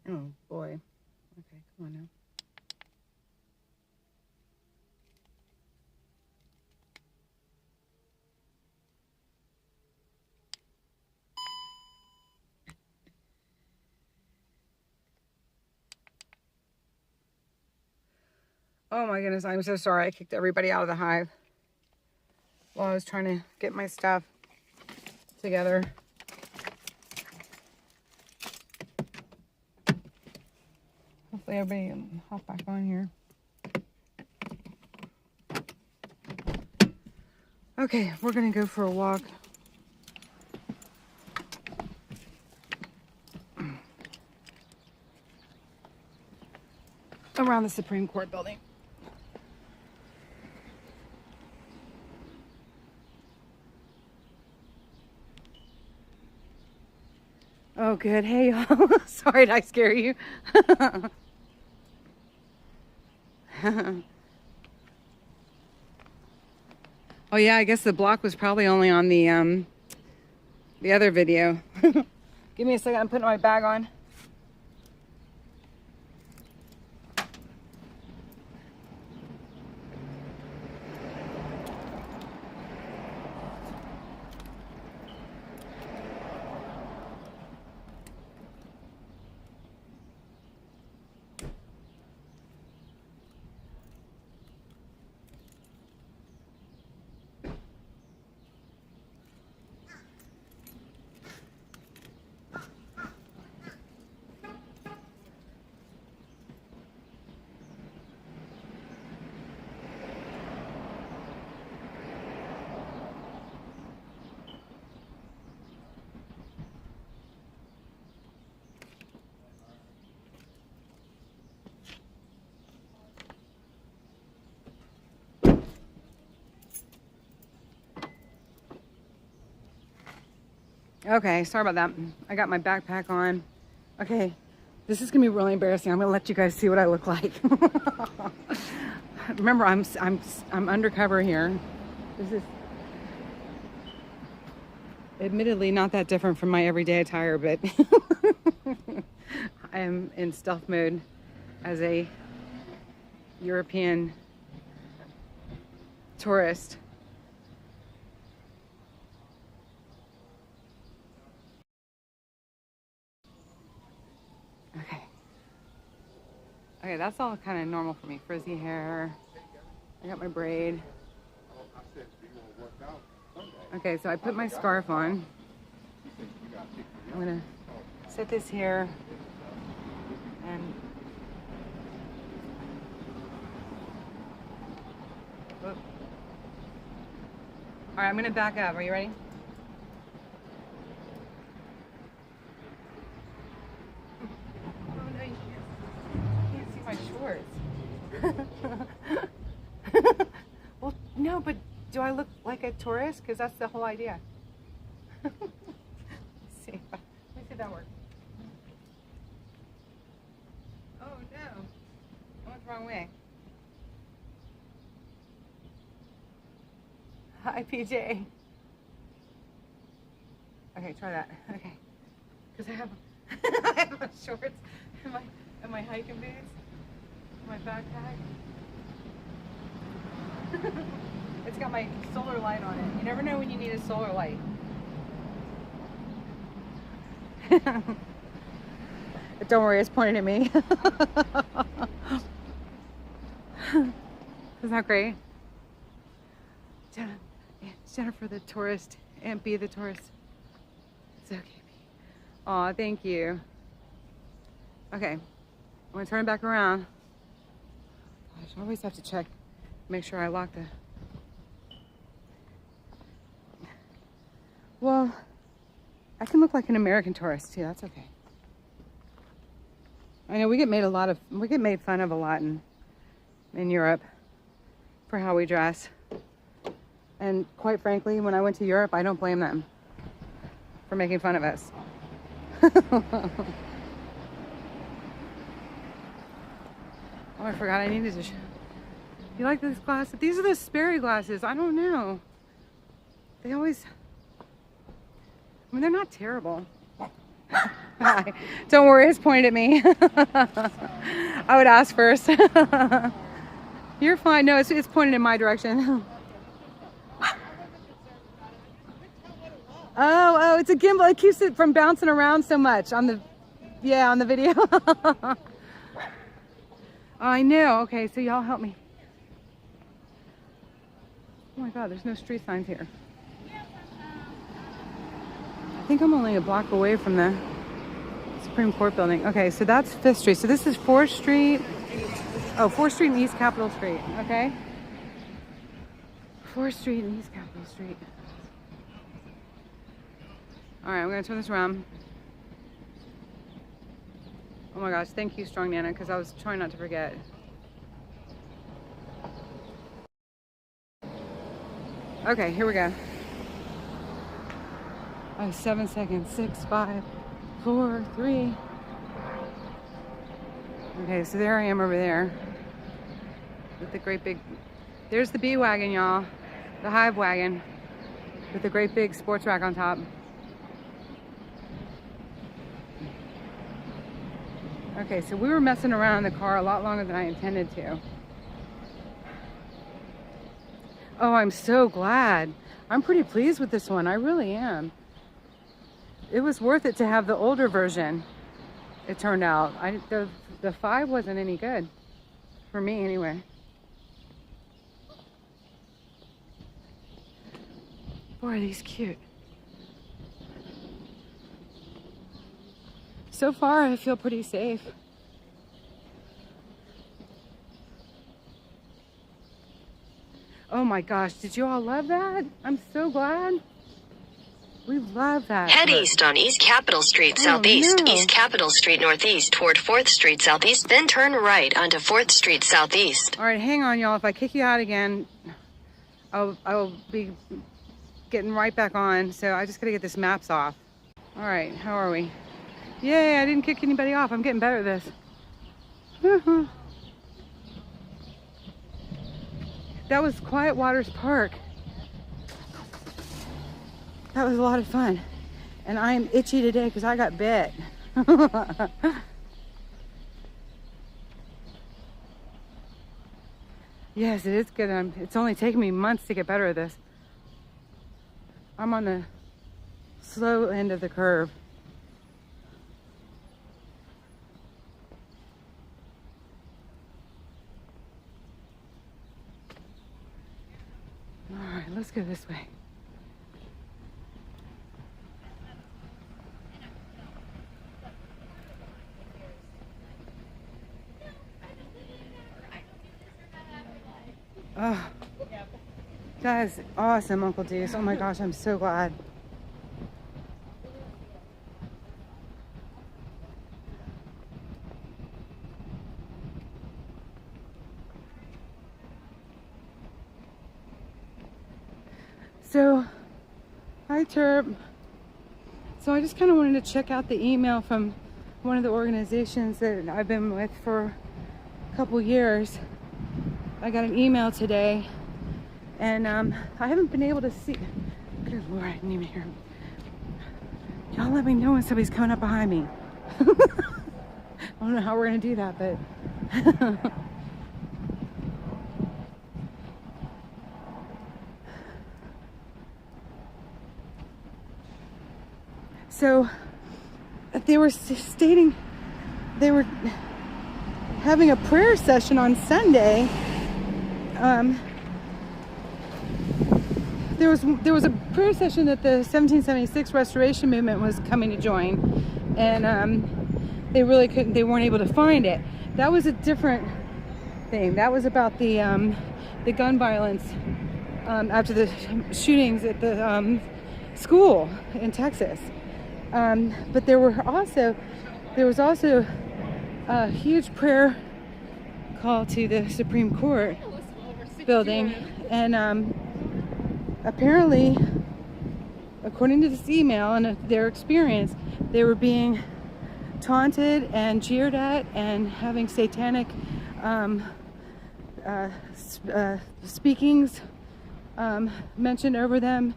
Oh boy. Okay, come on now. Oh my goodness, I'm so sorry. I kicked everybody out of the hive while I was trying to get my stuff together. Hopefully everybody can hop back on here. Okay, we're gonna go for a walk. Around the Supreme Court building. Oh, good. Hey, y'all. Sorry, did I scare you? Oh yeah, I guess the block was probably only on the other video. Give me a second. I'm putting my bag on. Okay, sorry about that. I got my backpack on. Okay, this is gonna be really embarrassing. I'm gonna let you guys see what I look like. Remember, I'm undercover here. This is admittedly not that different from my everyday attire, but I am in stealth mode as a European tourist. Okay. Okay, that's all kind of normal for me. Frizzy hair. I got my braid. Okay, so I put my scarf on. I'm gonna set this here and all right, I'm gonna back up. Are you ready? My shorts. Well, no, but do I look like a tourist? Because that's the whole idea. Let's see. Let me see if that works. Oh no, I went the wrong way. Hi, PJ. Okay, try that. Okay, because I have I have my shorts and my hiking boots. My backpack. It's got my solar light on it. You never know when you need a solar light. Don't worry, it's pointing at me. Isn't that great? Jennifer the tourist, Aunt B the tourist. It's okay. Aw, thank you. Okay, I'm gonna turn it back around. Gosh, I always have to check, make sure I lock the... Well, I can look like an American tourist too, that's okay. I know we get made fun of a lot in Europe for how we dress. And quite frankly, when I went to Europe, I don't blame them for making fun of us. Oh, I forgot I needed to you like these glasses? These are the Sperry glasses. I don't know. They always... I mean, they're not terrible. Hi. Don't worry, it's pointed at me. I would ask first. You're fine. No, it's pointed in my direction. Oh, it's a gimbal. It keeps it from bouncing around so much on the, yeah, on the video. I know. Okay, so y'all help me. Oh my God, there's no street signs here. I think I'm only a block away from the Supreme Court building. Okay, so that's 5th Street. So this is 4th Street. Oh, 4th Street and East Capitol Street. Okay. 4th Street and East Capitol Street. All right, I'm gonna turn this around. Oh my gosh, thank you, Strong Nana, because I was trying not to forget. Okay, here we go. Oh, 7 seconds. 6, 5, 4, 3. Okay, so there I am over there with the great big, there's the bee wagon, y'all. The hive wagon with the great big sports rack on top. Okay, so we were messing around in the car a lot longer than I intended to. Oh, I'm so glad. I'm pretty pleased with this one. I really am. It was worth it to have the older version, it turned out. The 5 wasn't any good. For me, anyway. Boy, are these cute. So far, I feel pretty safe. Oh my gosh, did you all love that? I'm so glad. We love that. Head east on East Capitol Street Southeast, no. East Capitol Street Northeast toward 4th Street Southeast, then turn right onto 4th Street Southeast. All right, hang on, y'all. If I kick you out again, I'll be getting right back on. So I just gotta get this maps off. All right, how are we? Yay, I didn't kick anybody off. I'm getting better at this. That was Quiet Waters Park. That was a lot of fun. And I am itchy today because I got bit. Yes, it is good. It's only taken me months to get better at this. I'm on the slow end of the curve. All right, let's go this way. Oh, that is awesome, Uncle Deuce. Oh my gosh, I'm so glad. So, hi Terp. So I just kind of wanted to check out the email from one of the organizations that I've been with for a couple years. I got an email today, and I haven't been able to see. Good Lord, I didn't even hear him. Y'all let me know when somebody's coming up behind me. I don't know how we're gonna do that, but so they were stating they were having a prayer session on Sunday. There was a prayer session that the 1776 Restoration Movement was coming to join, and they weren't able to find it. That was a different thing. That was about the gun violence after the shootings at the school in Texas. But there was also a huge prayer call to the Supreme Court building, and apparently, according to this email and their experience, they were being taunted and jeered at and having satanic speakings mentioned over them,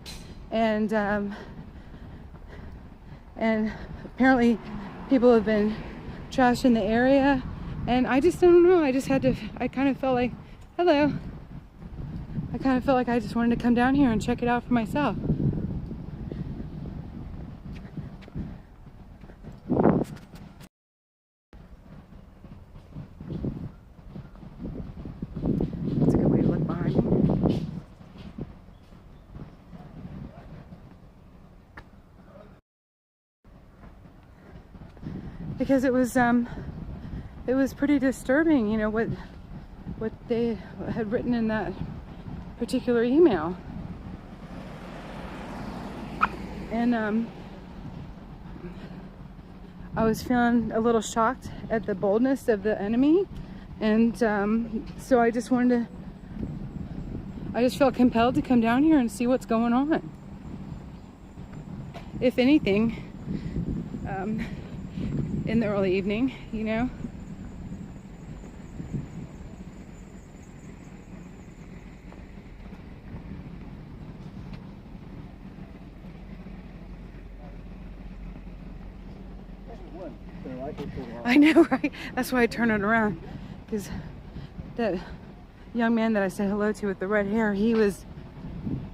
and apparently people have been trashing the area, and I just don't know. I kind of felt like, hello. I kind of felt like I just wanted to come down here and check it out for myself. That's a good way to look behind me. Because it was pretty disturbing, you know, what they had written in that particular email. And I was feeling a little shocked at the boldness of the enemy, and so I just felt compelled to come down here and see what's going on. If anything, in the early evening, you know. I know, right? That's why I turned it around, because that young man that I said hello to with the red hair, he was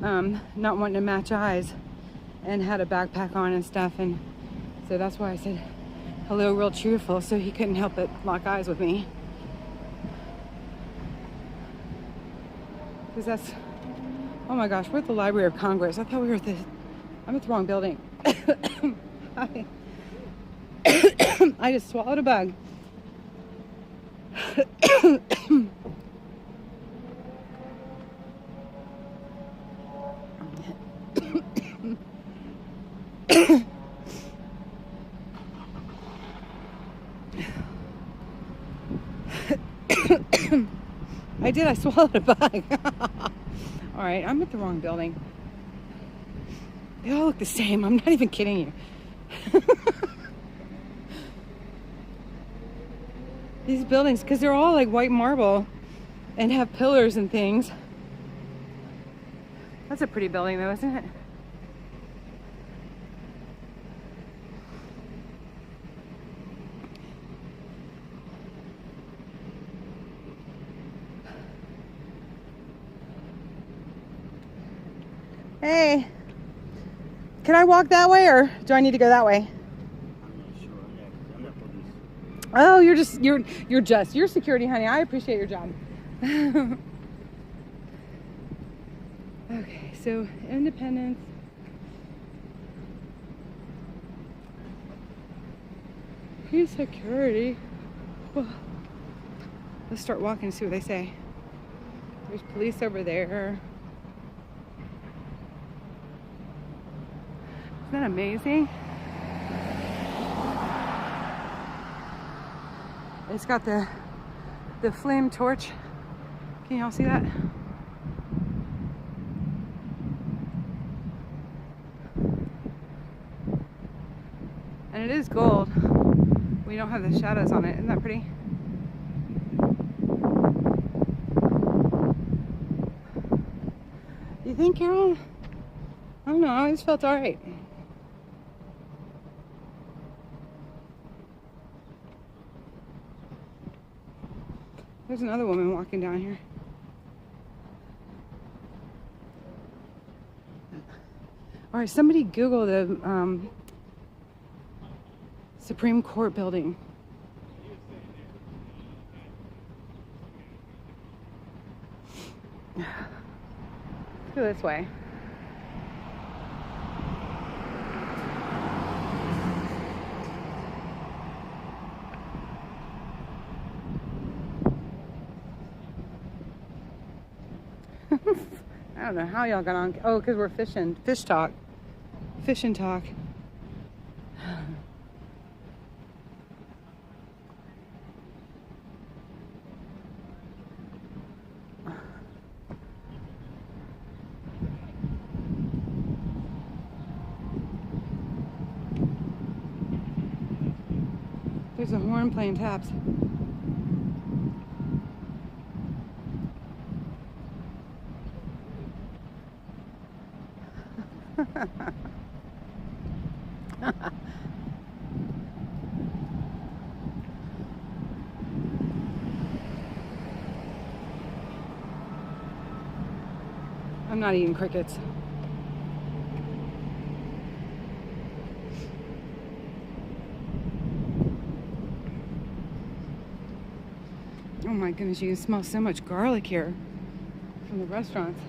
not wanting to match eyes and had a backpack on and stuff, and so that's why I said hello real cheerful, so he couldn't help but lock eyes with me. Because that's, oh my gosh, we're at the Library of Congress. I thought we were I'm at the wrong building. I just swallowed a bug. I swallowed a bug. All right, I'm at the wrong building. They all look the same. I'm not even kidding you. These buildings, because they're all like white marble and have pillars and things. That's a pretty building though, isn't it? Hey, can I walk that way, or do I need to go that way? Oh, you're security, honey. I appreciate your job. Okay, so Independence. Here's security. Well, let's start walking and see what they say. There's police over there. Isn't that amazing? It's got the flame torch. Can y'all see that? And it is gold. We don't have the shadows on it. Isn't that pretty? You think, Carol? I don't know. I always felt all right. There's another woman walking down here. All right, somebody Google the Supreme Court building. Let's go this way. I don't know how y'all got on. Oh, because we're fishing. Fish talk. Fishing talk. There's a horn playing taps. I'm not eating crickets. Oh my goodness, you can smell so much garlic here from the restaurants.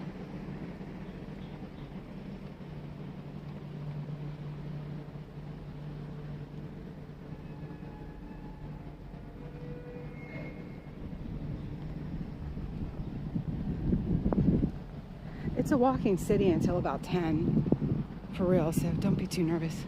It's a walking city until about 10, for real, so don't be too nervous.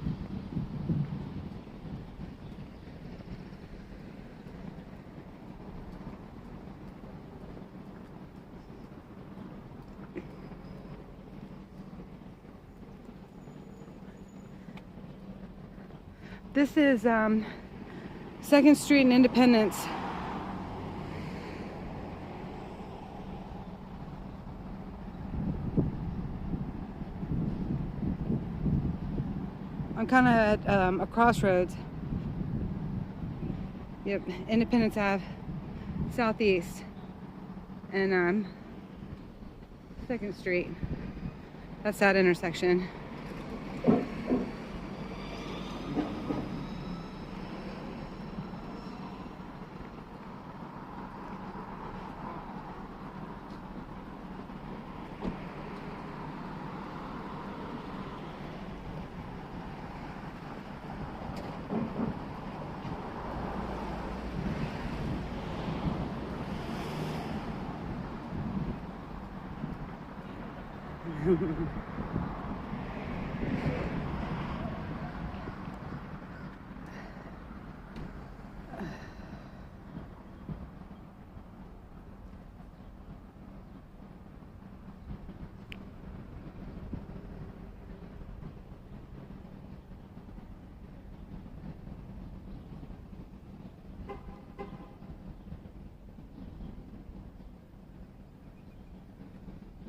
This is 2nd Street and Independence. I'm kind of at a crossroads. Yep, Independence Ave, Southeast, and 2nd Street. That's that intersection.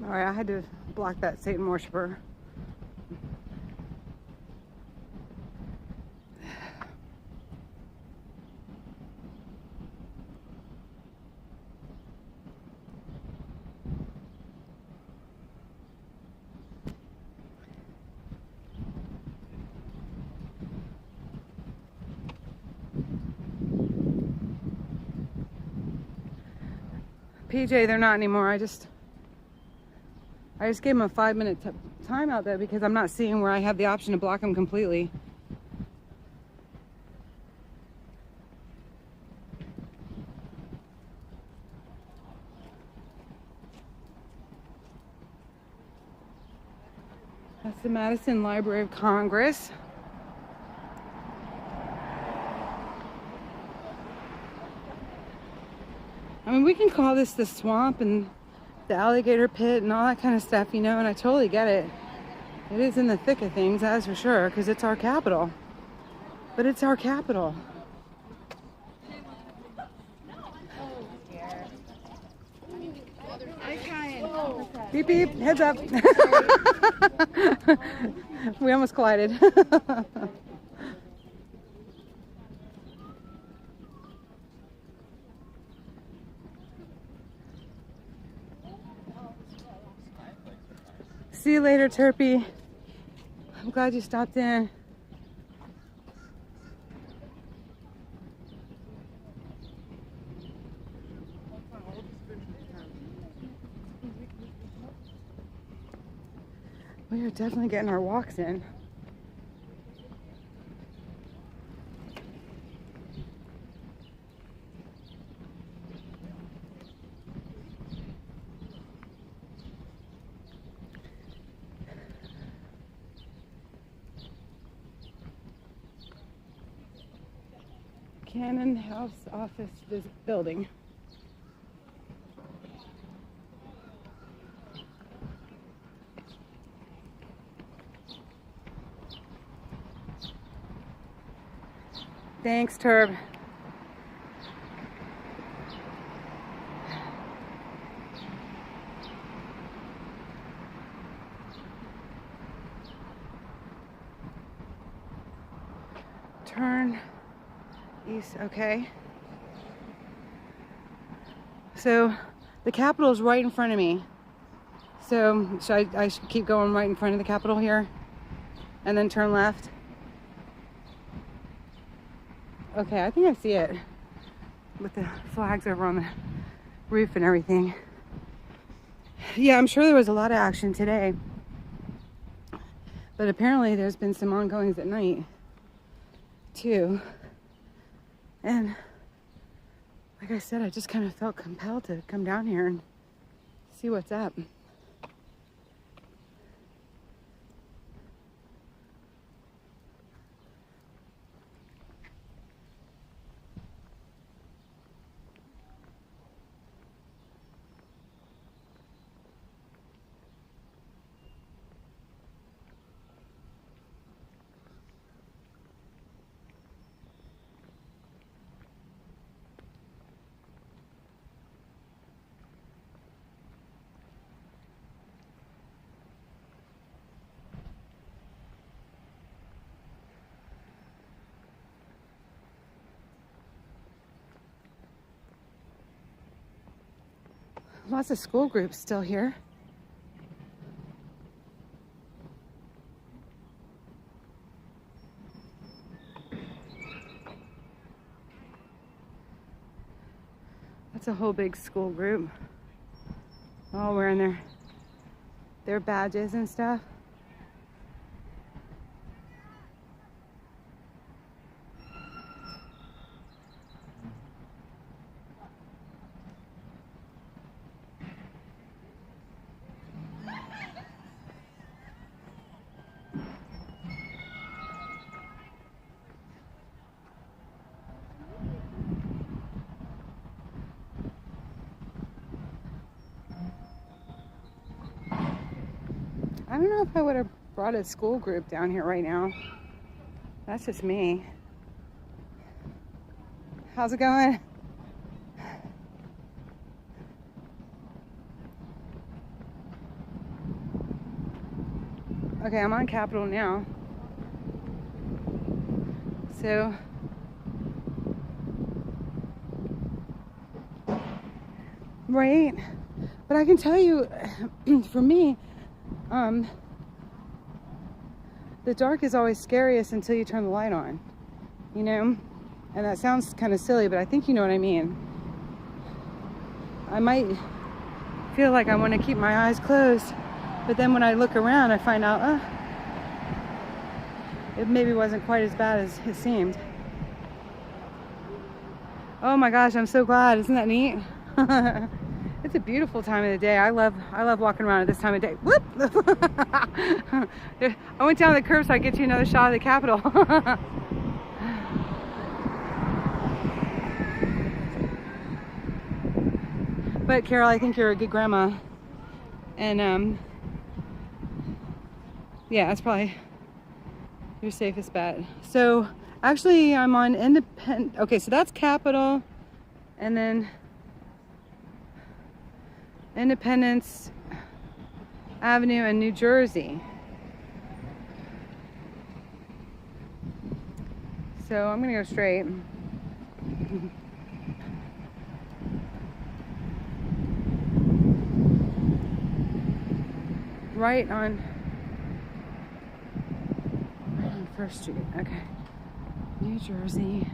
All right, I had to block that Satan worshiper. PJ, they're not anymore. I just gave him a 5-minute time out there because I'm not seeing where I have the option to block him completely. That's the Madison Library of Congress. I mean, we can call this the swamp and the alligator pit and all that kind of stuff, you know, and I totally get it. It is in the thick of things, that's for sure, because it's our capital. But it's our capital. Beep beep, heads up. We almost collided. See you later, Turpy. I'm glad you stopped in. We are definitely getting our walks in. Cannon House Office Building. Thanks, Turb. Turn east, okay. So the Capitol is right in front of me. So I should keep going right in front of the Capitol here and then turn left. Okay, I think I see it with the flags over on the roof and everything. Yeah, I'm sure there was a lot of action today, but apparently there's been some ongoings at night too. And like I said, I just kind of felt compelled to come down here and see what's up. Lots of school groups still here. That's a whole big school group, all wearing their badges and stuff. I don't know if I would have brought a school group down here right now. That's just me. How's it going? Okay, I'm on Capitol now. So, right? But I can tell you, for me, the dark is always scariest until you turn the light on, you know? And that sounds kind of silly, but I think you know what I mean. I might feel like I want to keep my eyes closed, but then when I look around, I find out, it maybe wasn't quite as bad as it seemed. Oh my gosh, I'm so glad. Isn't that neat? It's a beautiful time of the day. I love walking around at this time of day. Whoop! I went down the curb so I get you another shot of the Capitol. But Carol, I think you're a good grandma. And yeah, that's probably your safest bet. So actually I'm on Independence. Okay, so that's Capitol, and then Independence Avenue in New Jersey. So I'm gonna go straight. Right on First Street. Okay, New Jersey.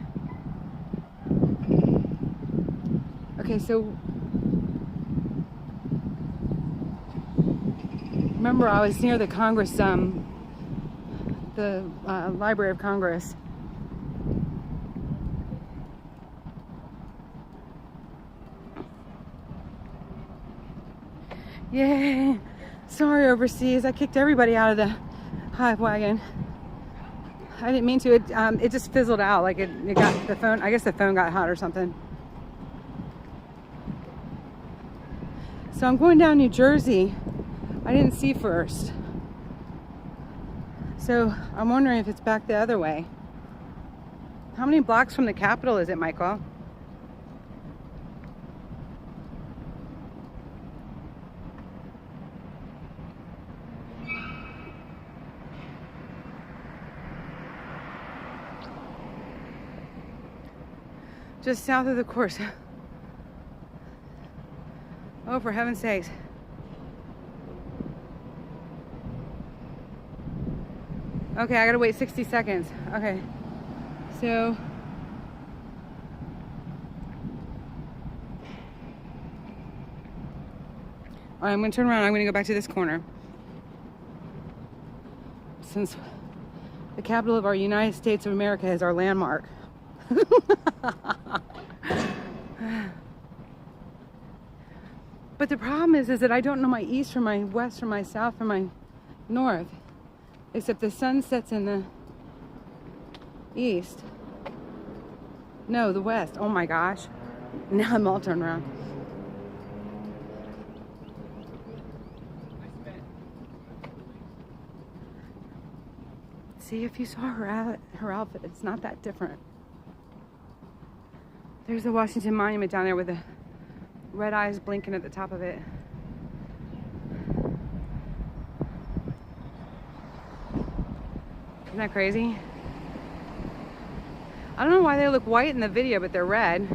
Okay, so remember I was near the Congress, the Library of Congress. Yay! Sorry, overseas. I kicked everybody out of the hive wagon. I didn't mean to. It just fizzled out. Like it got the phone. I guess the phone got hot or something. So I'm going down New Jersey. I didn't see first. So I'm wondering if it's back the other way. How many blocks from the Capitol is it, Michael? Just south of the course. Oh, for heaven's sakes. Okay, I gotta wait 60 seconds. Okay, so all right, I'm gonna turn around. I'm gonna go back to this corner. Since the capital of our United States of America is our landmark. But the problem is that I don't know my east from my west from my south from my north. Except the sun sets in the east. No, the west. Oh my gosh. Now I'm all turned around. See, if you saw her outfit, it's not that different. There's a Washington Monument down there with the red eyes blinking at the top of it. Isn't that crazy? I don't know why they look white in the video, but they're red.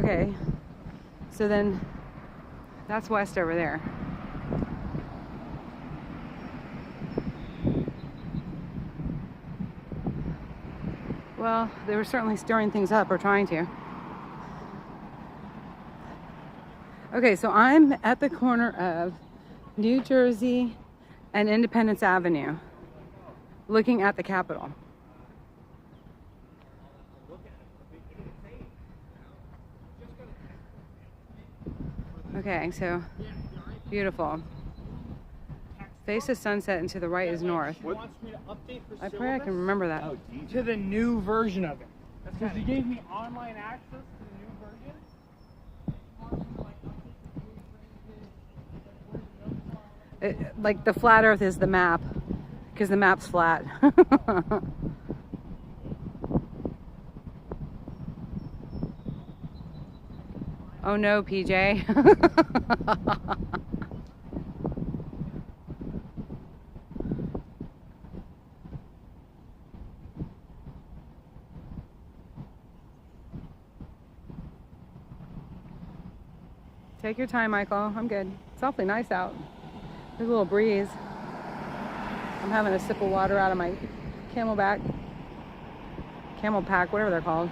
Okay, so then that's west over there. Well, they were certainly stirring things up, or trying to. Okay, so I'm at the corner of New Jersey and Independence Avenue, looking at the Capitol. Okay, so beautiful. Face the sunset and to the right is north. I pray I can remember that. To the new version of it. Because you gave me online access to the new version. Like the flat earth is the map, because the map's flat. Oh no, PJ. Take your time, Michael. I'm good. It's awfully nice out. There's a little breeze. I'm having a sip of water out of my camel pack, whatever they're called.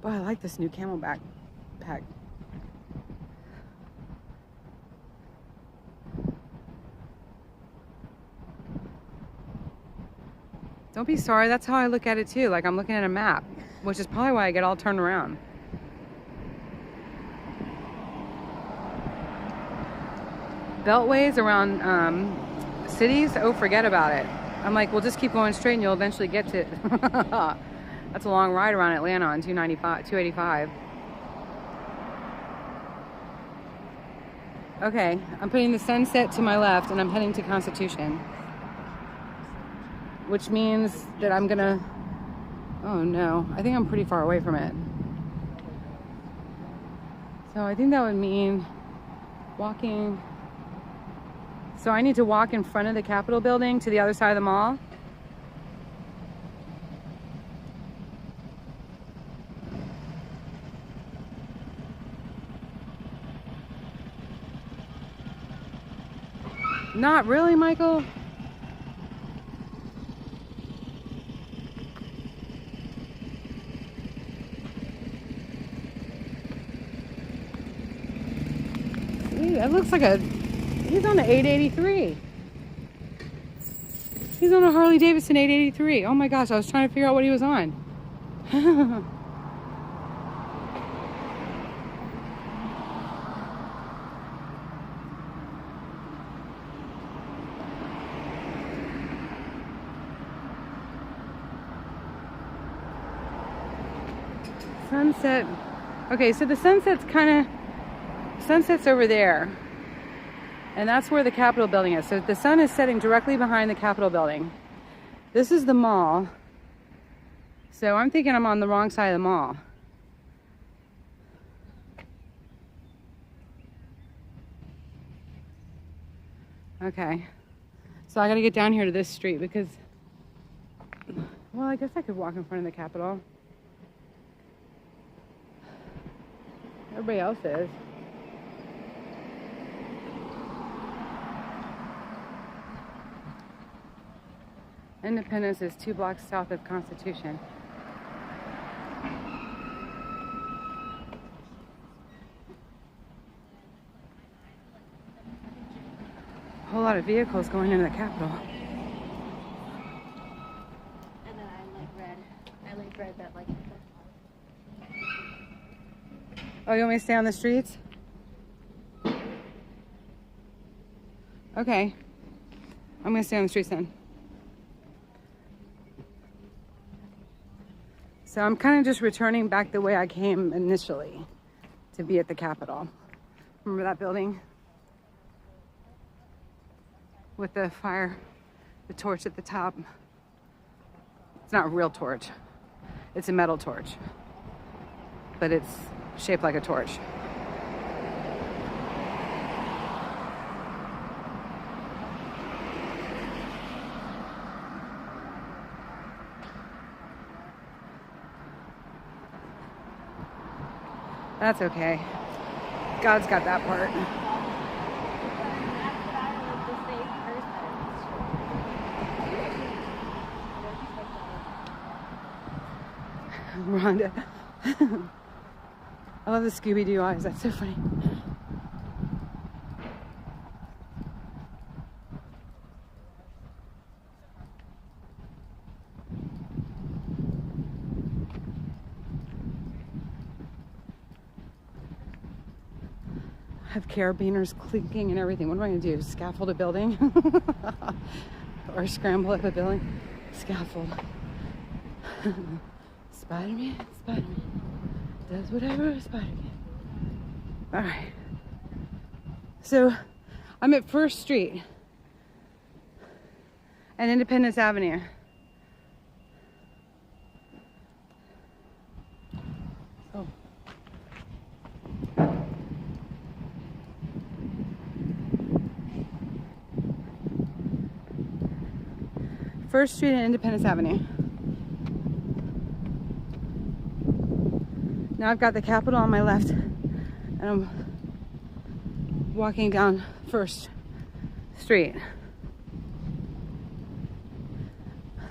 Boy, I like this new camel pack. Don't be sorry, that's how I look at it too. Like I'm looking at a map, which is probably why I get all turned around. Beltways around cities, oh, forget about it. I'm like, well, just keep going straight and you'll eventually get to it. That's a long ride around Atlanta on 285. Okay, I'm putting the sunset to my left and I'm heading to Constitution. Which means that I'm gonna, oh no, I think I'm pretty far away from it. So I think that would mean walking. So I need to walk in front of the Capitol building to the other side of the mall. Not really, Michael. That looks like he's on an 883. He's on a Harley Davidson 883. Oh my gosh, I was trying to figure out what he was on. Sunset. Okay, so the sunset's over there. And that's where the Capitol building is. So the sun is setting directly behind the Capitol building. This is the mall. So I'm thinking I'm on the wrong side of the mall. Okay. So I gotta get down here to this street because Well, I guess I could walk in front of the Capitol. Everybody else is. Independence is 2 blocks south of Constitution. A whole lot of vehicles going into the Capitol. And then I like red that like. Oh, you want me to stay on the streets? Okay. I'm gonna stay on the streets then. So I'm kind of just returning back the way I came initially to be at the Capitol. Remember that building? With the fire, the torch at the top. It's not a real torch. It's a metal torch. But it's shaped like a torch. That's okay. God's got that part. Rhonda. I love the Scooby-Doo eyes. That's so funny. I have carabiners clinking and everything. What am I going to do? Scaffold a building? Or scramble up a building? Scaffold. Spider-Man, Spider-Man does whatever a spider can. All right. So I'm at First Street and Independence Avenue. Oh. First Street and Independence Avenue. Now I've got the Capitol on my left and I'm walking down First Street.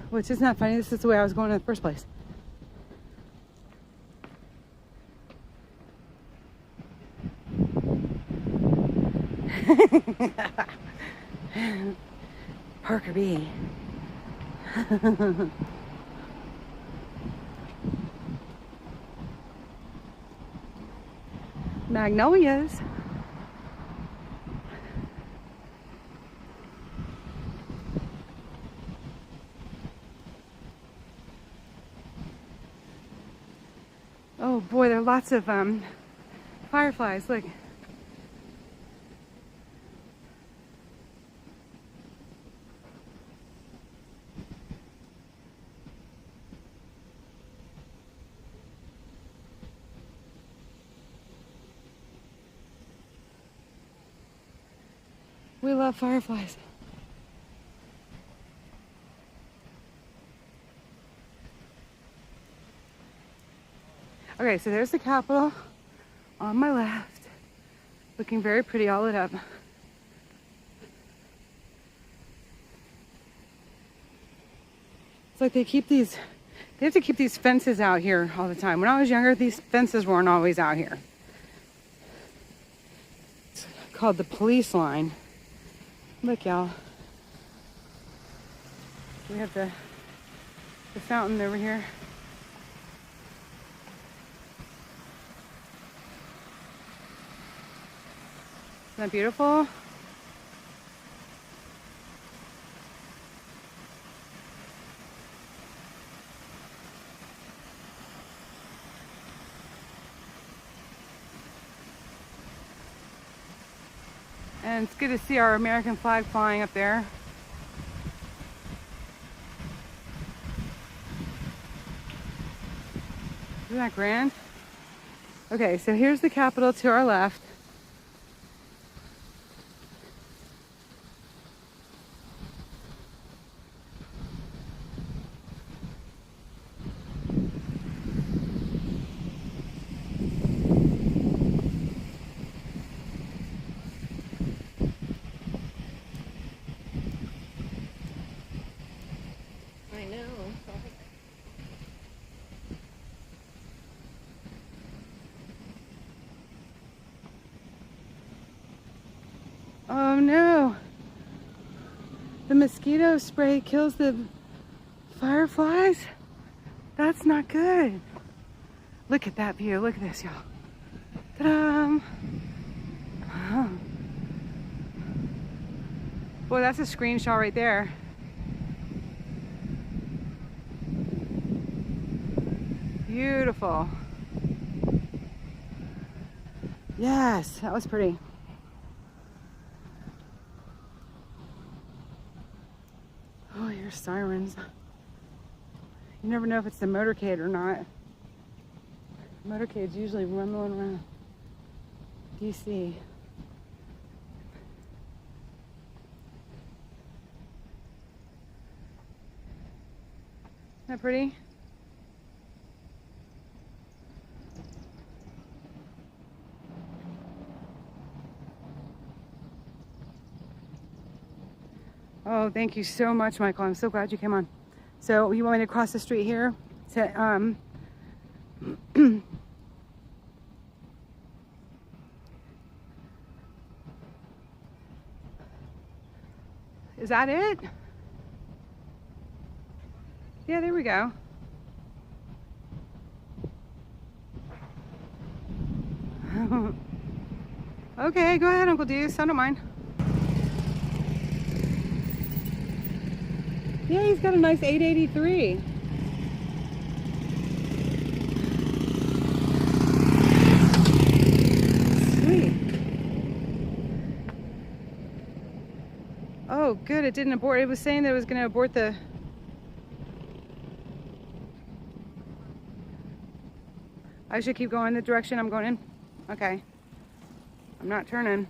Which is not funny, this is the way I was going in the first place. Parker B. Magnolias. Oh boy, there are lots of fireflies. Look. We love fireflies. Okay, so there's the Capitol on my left, looking very pretty, all lit up. It's like they have to keep these fences out here all the time. When I was younger, these fences weren't always out here. It's called the police line. Look, y'all. We have the fountain over here. Isn't that beautiful? And it's good to see our American flag flying up there. Isn't that grand? Okay, so here's the Capitol to our left. Oh no. The mosquito spray kills the fireflies? That's not good. Look at that view. Look at this, y'all. Ta-da! Oh. Boy, that's a screenshot right there. Beautiful. Yes, that was pretty. Oh, here's sirens. You never know if it's the motorcade or not. Motorcades usually rumbling around DC. Isn't that pretty? Oh, thank you so much, Michael. I'm so glad you came on. So you want me to cross the street here to is that it? Yeah, there we go. Okay, go ahead, Uncle Deuce. I don't mind. Yeah, he's got a nice 883. Sweet. Oh, good. It didn't abort. It was saying that it was going to abort the... I should keep going the direction I'm going in? Okay. I'm not turning.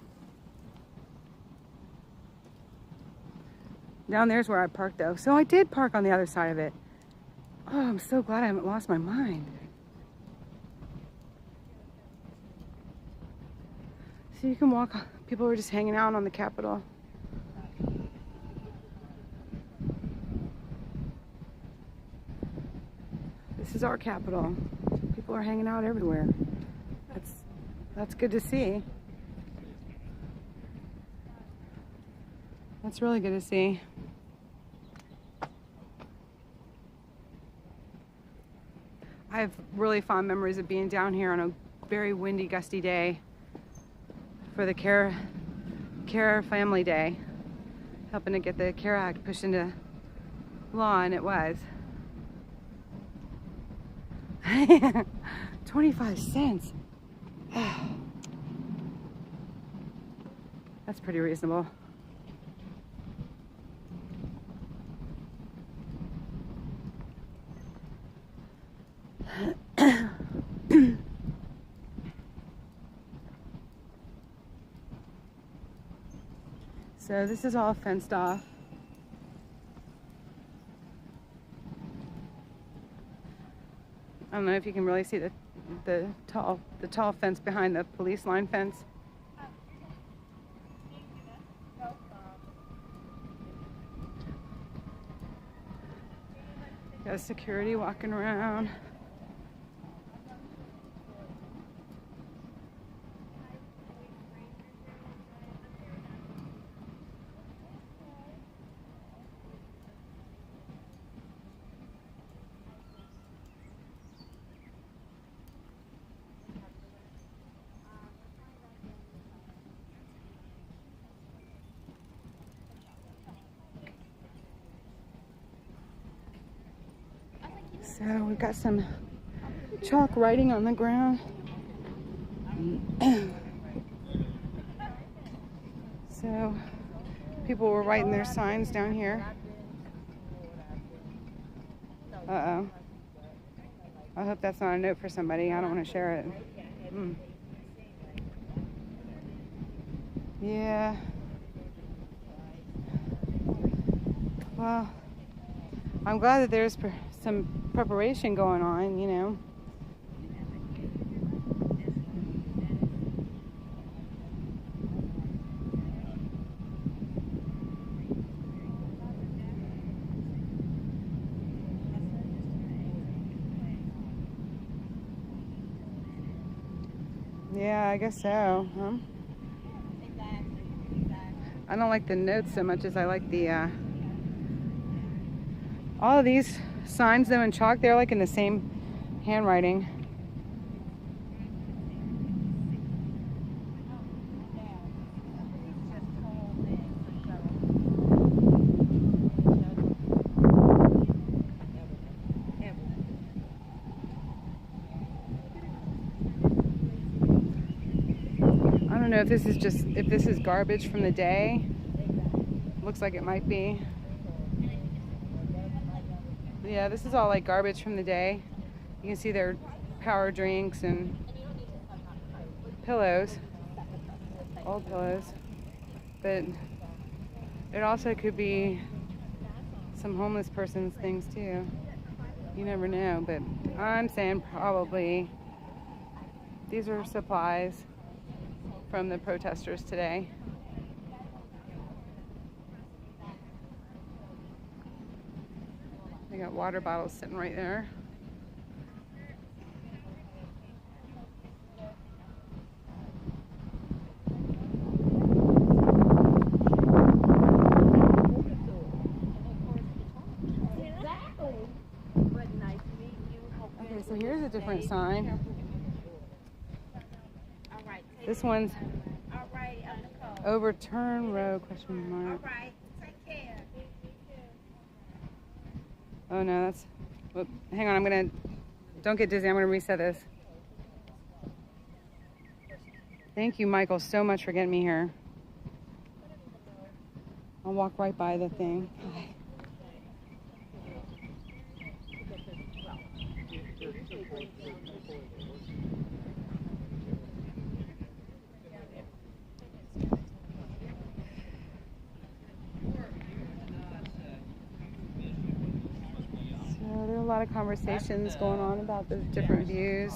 Down there's where I parked though. So I did park on the other side of it. Oh, I'm so glad I haven't lost my mind. So you can walk, people are just hanging out on the Capitol. This is our Capitol. People are hanging out everywhere. That's good to see. That's really good to see. I have really fond memories of being down here on a very windy, gusty day for the CARE Family Day, helping to get the CARE Act pushed into law, and it was. 25 cents. That's pretty reasonable. So this is all fenced off. I don't know if you can really see the tall fence behind the police line fence. Got security walking around. So we've got some chalk writing on the ground. So people were writing their signs down here. Uh-oh. I hope that's not a note for somebody. I don't want to share it. Yeah. Well, I'm glad that there's some preparation going on, you know. Yeah, I guess so, huh? I don't like the notes so much as I like the, all of these signs though in chalk, they're like in the same handwriting. I don't know if this is just, if this is garbage from the day. Looks like it might be. Yeah, this is all like garbage from the day. You can see their power drinks and pillows, old pillows. But it also could be some homeless person's things too. You never know, but I'm saying probably these are supplies from the protesters today. They got water bottles sitting right there. Okay, so here's a different sign. This one's overturn row, question mark. Oh no, that's, whoop, hang on, don't get dizzy, I'm gonna reset this. Thank you, Michael, so much for getting me here. I'll walk right by the thing. So there are a lot of conversations going on about the different views.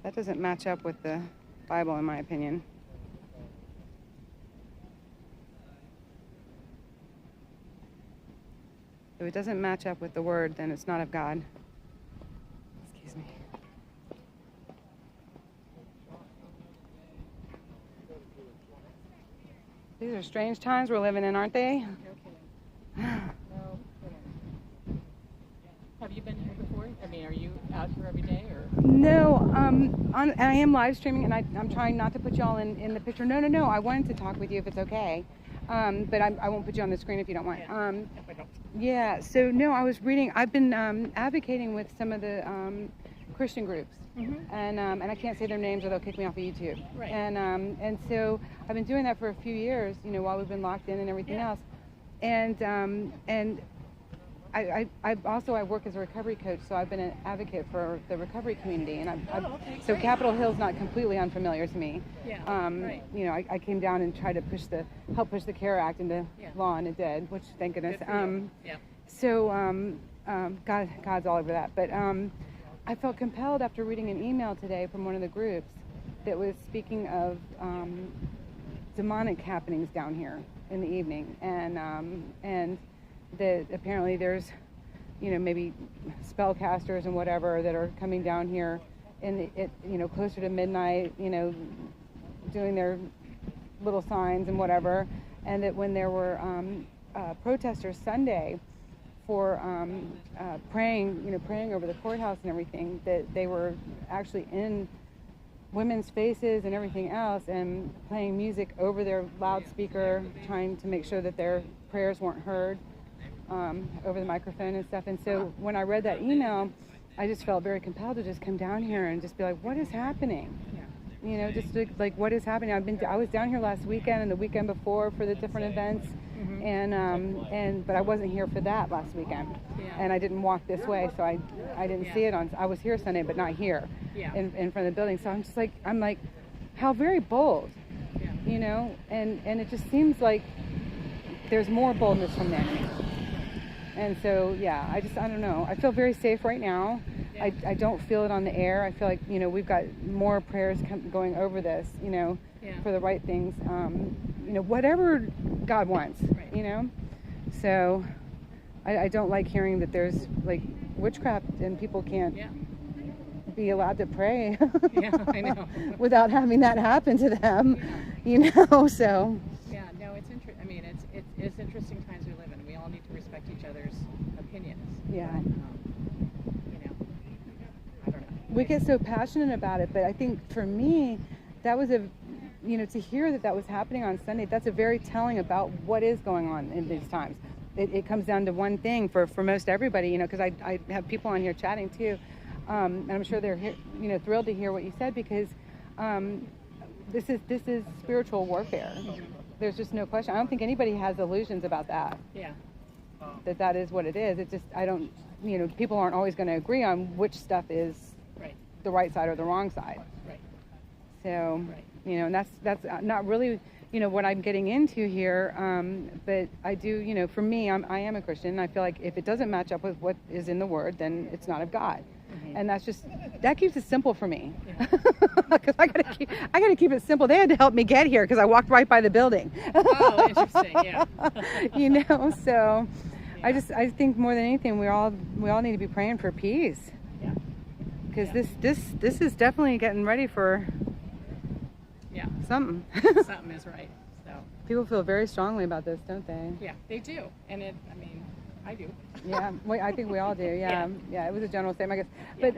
That doesn't match up with the Bible, in my opinion. If it doesn't match up with the word, then it's not of God. Excuse me. These are strange times we're living in, aren't they? Have you been here before? I mean, are you out here every day, or? No, I am live streaming, and I'm trying not to put y'all in the picture. No, I wanted to talk with you if it's okay, but I won't put you on the screen if you don't want. Yeah, so no, I was reading, I've been advocating with some of the Christian groups, and I can't say their names or they'll kick me off of YouTube. Right. And so I've been doing that for a few years, you know, while we've been locked in and everything else. And I also work as a recovery coach, so I've been an advocate for the recovery community, and so Capitol Hill's not completely unfamiliar to me. Yeah, right. You know, I came down and tried to help push the CARE Act into law, and it did, which thank goodness. So God's all over that. But I felt compelled after reading an email today from one of the groups that was speaking of demonic happenings down here in the evening, and that apparently there's, you know, maybe spellcasters and whatever that are coming down here you know, closer to midnight, you know, doing their little signs and whatever, and that when there were protesters Sunday for praying over the courthouse and everything, that they were actually in women's faces and everything else and playing music over their loudspeaker, trying to make sure that their prayers weren't heard over the microphone and stuff. And so when I read that email, I just felt very compelled to just come down here and just be like, what is happening? You know, just like what is happening? I was down here last weekend and the weekend before for the different events, but I wasn't here for that last weekend, and I didn't walk this way, so I didn't see it I was here Sunday, but not here in front of the building. So I'm just like, how very bold, you know, and it just seems like there's more boldness from the enemy. And so, I don't know. I feel very safe right now. I don't feel it on the air. I feel like, you know, we've got more prayers going over this, you know, for the right things. You know, whatever God wants, you know. So I don't like hearing that there's like witchcraft and people can't be allowed to pray I know. without having that happen to them, you know. So Yeah, no, it's interesting. I mean, it's interesting times we live in. We all need to respect each other's opinions. yeah. You know, I don't know. We get so passionate about it, but I think for me, that was you know, to hear that was happening on Sunday, that's a very telling about what is going on in these times. It comes down to one thing for most everybody, you know, because I have people on here chatting too, and I'm sure they're you know, thrilled to hear what you said, because this is spiritual warfare. There's just no question. I don't think anybody has illusions about that. Yeah. That is what it is. It's just, I don't, you know, people aren't always going to agree on which stuff is the right side or the wrong side. Right. So, you know, and that's not really, you know, what I'm getting into here. But I do, you know, for me, I am a Christian. And I feel like if it doesn't match up with what is in the Word, then it's not of God. And that keeps it simple for me. Because I gotta keep it simple. They had to help me get here because I walked right by the building. Oh, interesting. Yeah. You know, so I think more than anything, we all need to be praying for peace. Yeah. Because this is definitely getting ready for something. Something is right. So People feel very strongly about this, don't they? yeah, they do. And I do. Yeah, I think we all do. Yeah, it was a general statement, I guess. But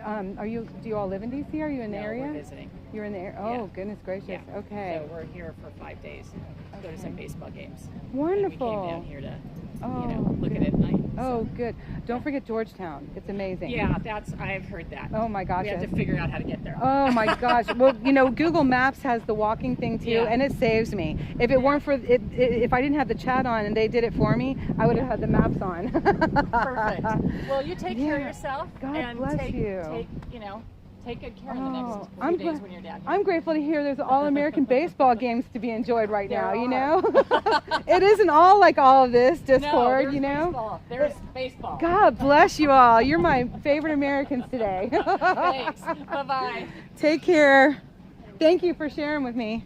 do you all live in DC? Are you in the area? We're visiting. You're in the area. Oh, goodness gracious. Yeah. Okay. So we're here for 5 days. Go to some baseball games. Wonderful. And we came down here to, Oh, look good. at it at night. Oh, good. Don't forget Georgetown. It's amazing. Yeah, I've heard that. Oh my gosh. We have to figure out how to get there. Oh my gosh. Well, Google Maps has the walking thing too, and it saves me. If it weren't for it, if I didn't have the chat on and they did it for me, I would have had the maps on. Perfect. Well, you take care of yourself. God and bless you. Take good care in the next I'm few days when you're down here. I'm grateful to hear there's all-American baseball games to be enjoyed right now, There It isn't all like all of this discord, Baseball. There's baseball. God bless you all. You're my favorite Americans today. Thanks. Bye-bye. Take care. Thank you for sharing with me.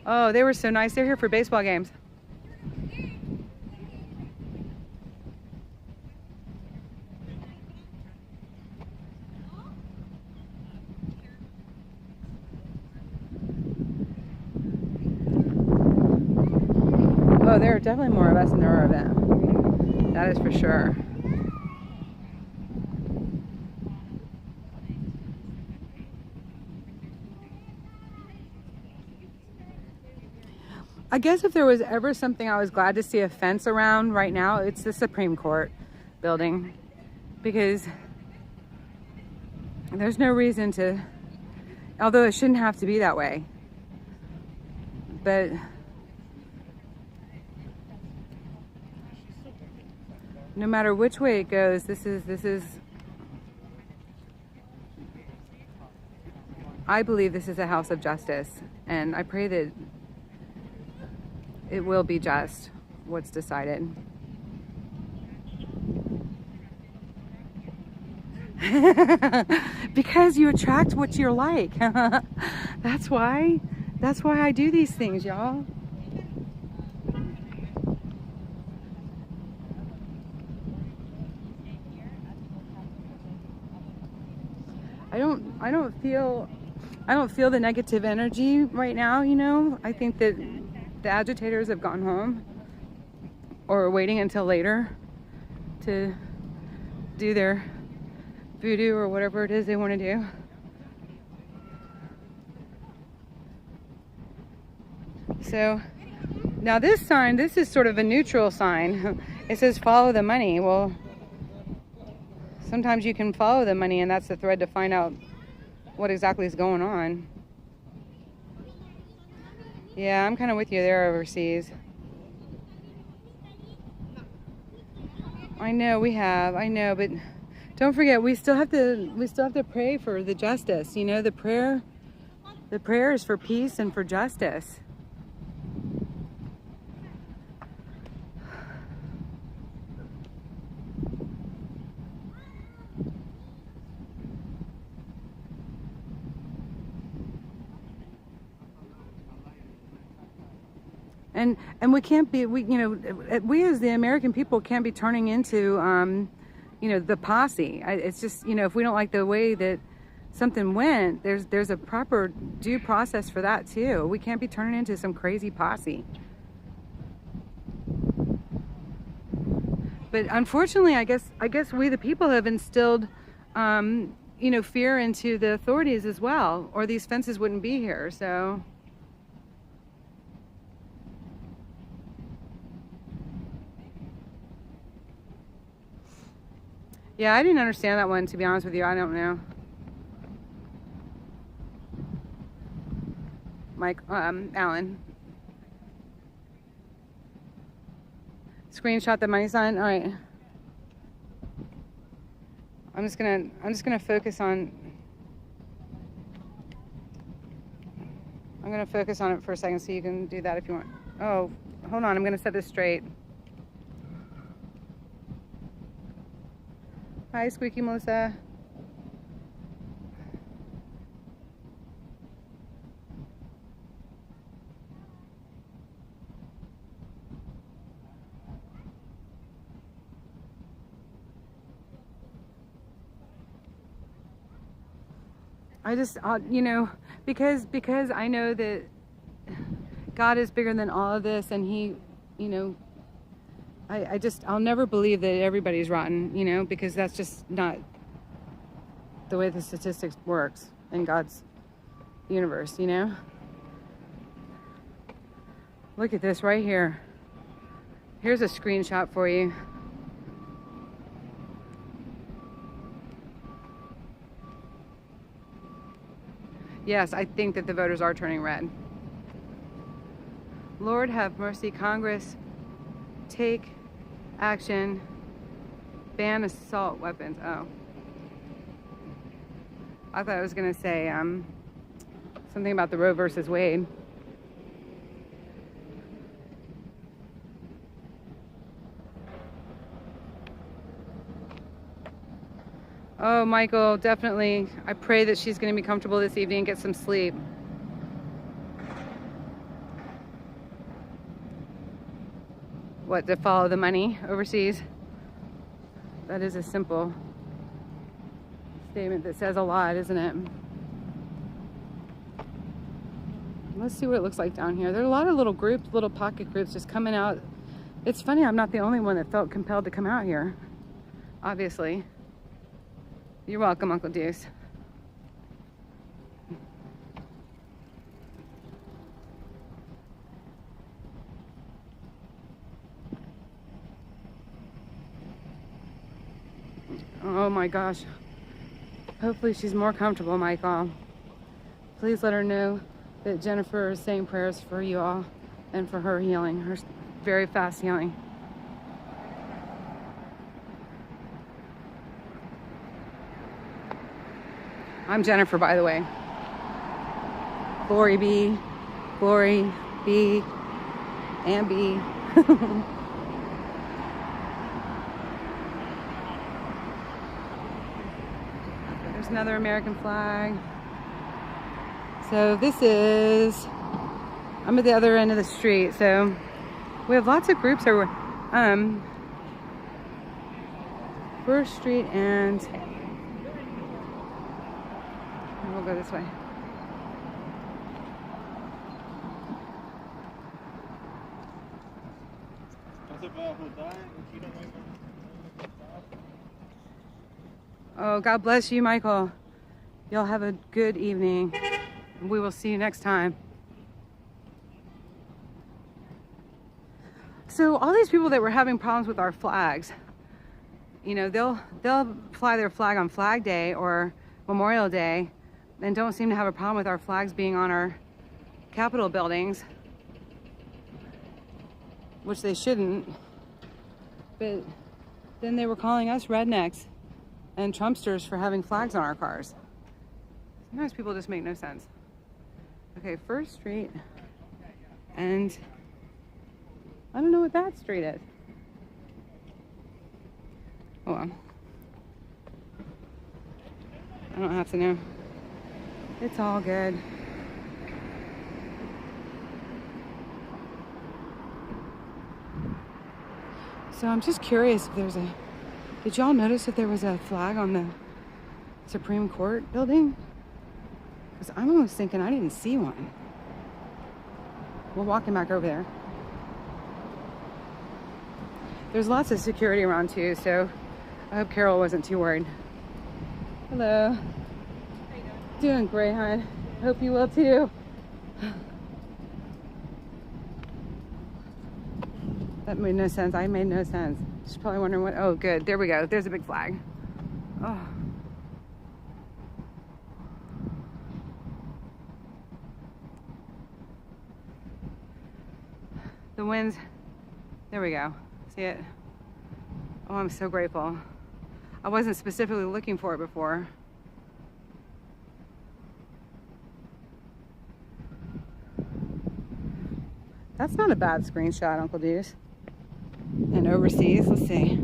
Oh, they were so nice. They're here for baseball games. Oh, there are definitely more of us than there are of them. That is for sure. I guess if there was ever something I was glad to see a fence around right now, it's the Supreme Court building, because there's no reason to, although it shouldn't have to be that way, but no matter which way it goes, this is I believe this is a house of justice, and I pray that it will be just what's decided. Because you attract what you're like. That's why I do these things, y'all. I don't feel the negative energy right now, I think that the agitators have gone home or are waiting until later to do their voodoo or whatever it is they want to do. So now this sign, this is sort of a neutral sign. It says follow the money. Well, sometimes you can follow the money, and that's the thread to find out what exactly is going on. Yeah, I'm kind of with you there overseas. I know, but don't forget, we still have to pray for the justice. The prayer The prayer is for peace and for justice. And we can't be, we as the American people can't be turning into, the posse. It's just, if we don't like the way that something went, there's a proper due process for that too. We can't be turning into some crazy posse. But unfortunately, I guess we the people have instilled, fear into the authorities as well, or these fences wouldn't be here. So. Yeah, I didn't understand that one, to be honest with you. I don't know. Alan. Screenshot the money sign. All right. I'm just gonna focus on. I'm gonna focus on it for a second, so you can do that if you want. Oh, hold on. I'm gonna set this straight. Hi, Squeaky Melissa. I just, because I know that God is bigger than all of this, and He, I'll never believe that everybody's rotten, because that's just not the way the statistics works in God's universe, Look at this right here. Here's a screenshot for you. Yes, I think that the voters are turning red. Lord have mercy, Congress. Take action. Ban assault weapons. Oh. I thought I was going to say something about the Roe versus Wade. Oh, Michael, definitely. I pray that she's going to be comfortable this evening and get some sleep. What, to follow the money overseas? That is a simple statement that says a lot, isn't it? Let's see what it looks like down here. There are a lot of little groups, little pocket groups just coming out. It's funny, I'm not the only one that felt compelled to come out here, obviously. You're welcome, Uncle Deuce. Oh my gosh. Hopefully she's more comfortable, Michael. Please let her know that Jennifer is saying prayers for you all and for her healing, her very fast healing. I'm Jennifer, by the way. Glory be, and be. There's another American flag. So I'm at the other end of the street. So we have lots of groups over First Street, and we'll go this way. Oh, God bless you, Michael. You'll have a good evening. We will see you next time. So all these people that were having problems with our flags, they'll fly their flag on Flag Day or Memorial Day and don't seem to have a problem with our flags being on our Capitol buildings, which they shouldn't. But then they were calling us rednecks and Trumpsters for having flags on our cars. Sometimes people just make no sense. Okay, First Street. And I don't know what that street is. Oh well. I don't have to know. It's all good. So I'm just curious if there's a... Did y'all notice if there was a flag on the Supreme Court building? Because I'm almost thinking I didn't see one. We're walking back over there. There's lots of security around too, so I hope Carol wasn't too worried. Hello. How you doing? Doing great, hon. Hope you will too. That made no sense. I made no sense. She's probably wondering what. Oh, good. There we go. There's a big flag. Oh. The winds. There we go. See it? Oh, I'm so grateful. I wasn't specifically looking for it before. That's not a bad screenshot, Uncle Deuce. And overseas, let's see.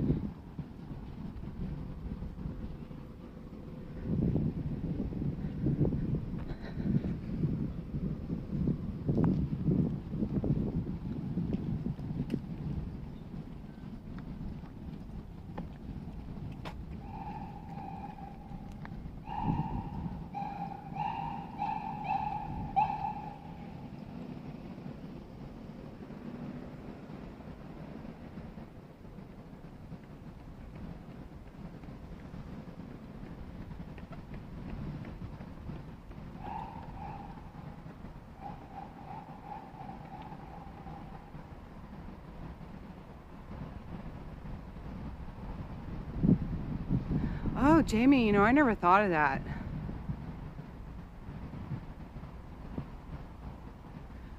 Oh, Jamie, you know, I never thought of that.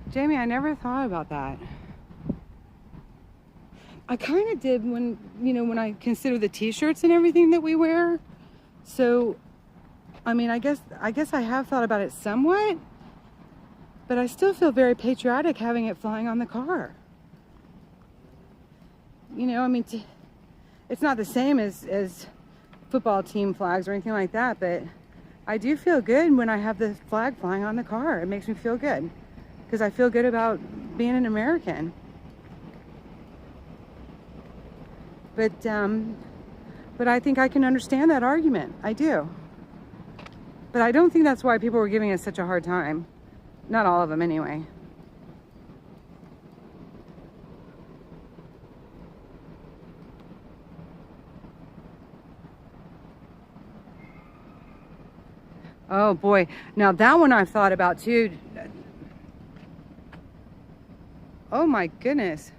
Jamie, I never thought about that. I kind of did when, you know, when I consider the t-shirts and everything that we wear. So, I mean, I guess I have thought about it somewhat, but I still feel very patriotic having it flying on the car. You know, I mean, it's not the same as football team flags or anything like that, but I do feel good when I have the flag flying on the car. It makes me feel good because I feel good about being an American. But I think I can understand that argument. I do. But I don't think that's why people were giving us such a hard time. Not all of them anyway. Oh boy, now that one I've thought about too. Oh my goodness.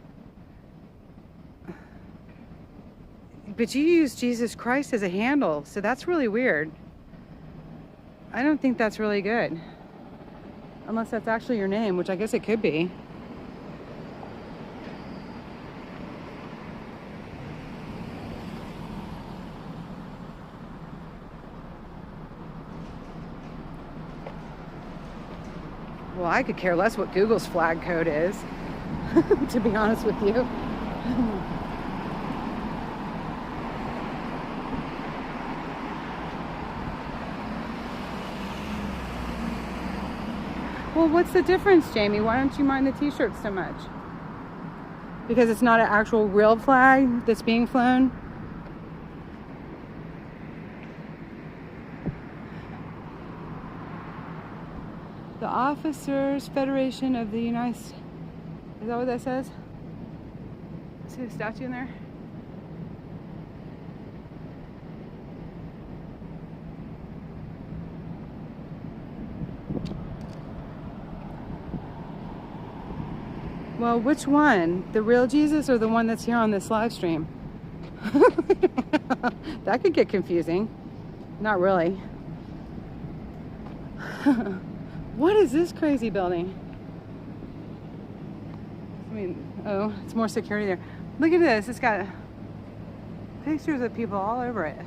But you use Jesus Christ as a handle, so that's really weird. I don't think that's really good. Unless that's actually your name, which I guess it could be. Well, I could care less what Google's flag code is, to be honest with you. Well, what's the difference, Jamie? Why don't you mind the t-shirts so much? Because it's not an actual real flag that's being flown? The Officers Federation of the United States. Is that what that says? See the statue in there? Well, which one? The real Jesus or the one that's here on this live stream? That could get confusing. Not really. What is this crazy building? I mean, oh, it's more security there. Look at this. It's got pictures of people all over it.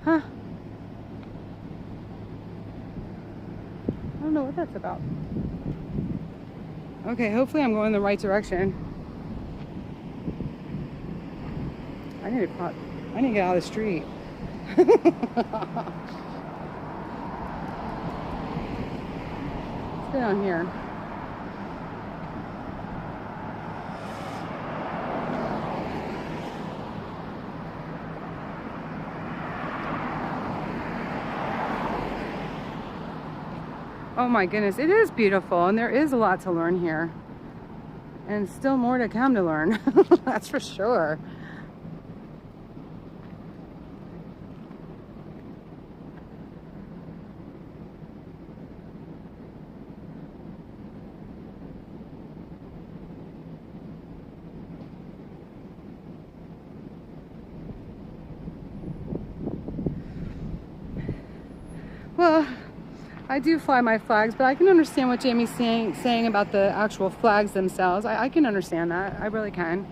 Huh. I don't know what that's about. Okay, hopefully I'm going in the right direction. I need to get out of the street. Let's go down here. Oh my goodness, it is beautiful, and there is a lot to learn here. And still more to come to learn, that's for sure. Well, I do fly my flags, but I can understand what Jamie's saying about the actual flags themselves. I can understand that. I really can.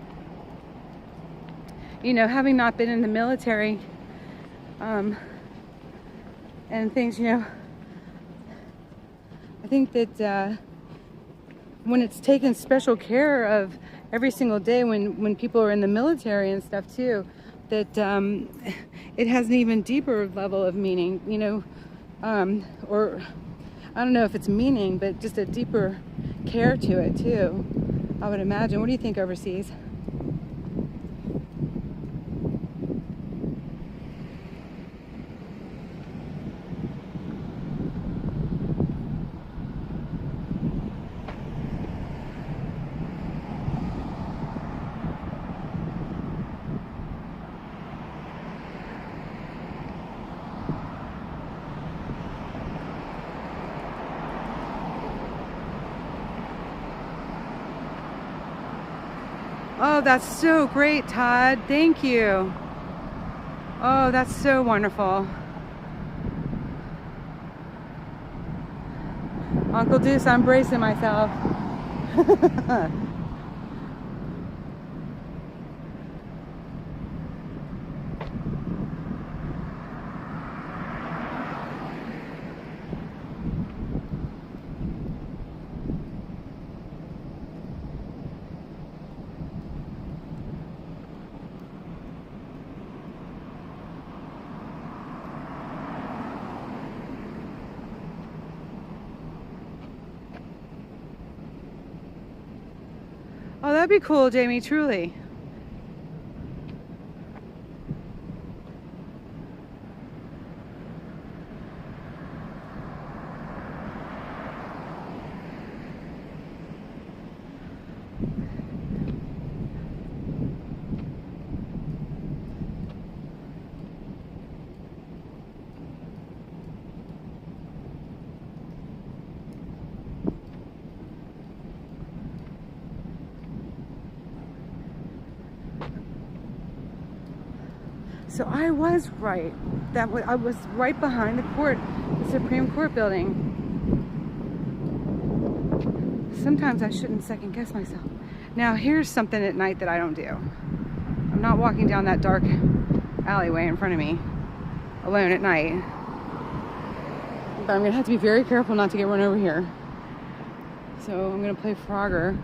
You know, having not been in the military and things, you know, I think that when it's taken special care of every single day when people are in the military and stuff too, that it has an even deeper level of meaning, you know. Or I don't know if it's meaning, but just a deeper care to it too, I would imagine. What do you think overseas? Oh, that's so great, Todd. Thank you. Oh, that's so wonderful. Uncle Deuce, I'm bracing myself. Oh, that'd be cool, Jamie, truly. So I was right. I was right behind the Supreme Court building. Sometimes I shouldn't second guess myself. Now here's something at night that I don't do. I'm not walking down that dark alleyway in front of me alone at night. But I'm gonna have to be very careful not to get run over here. So I'm gonna play Frogger.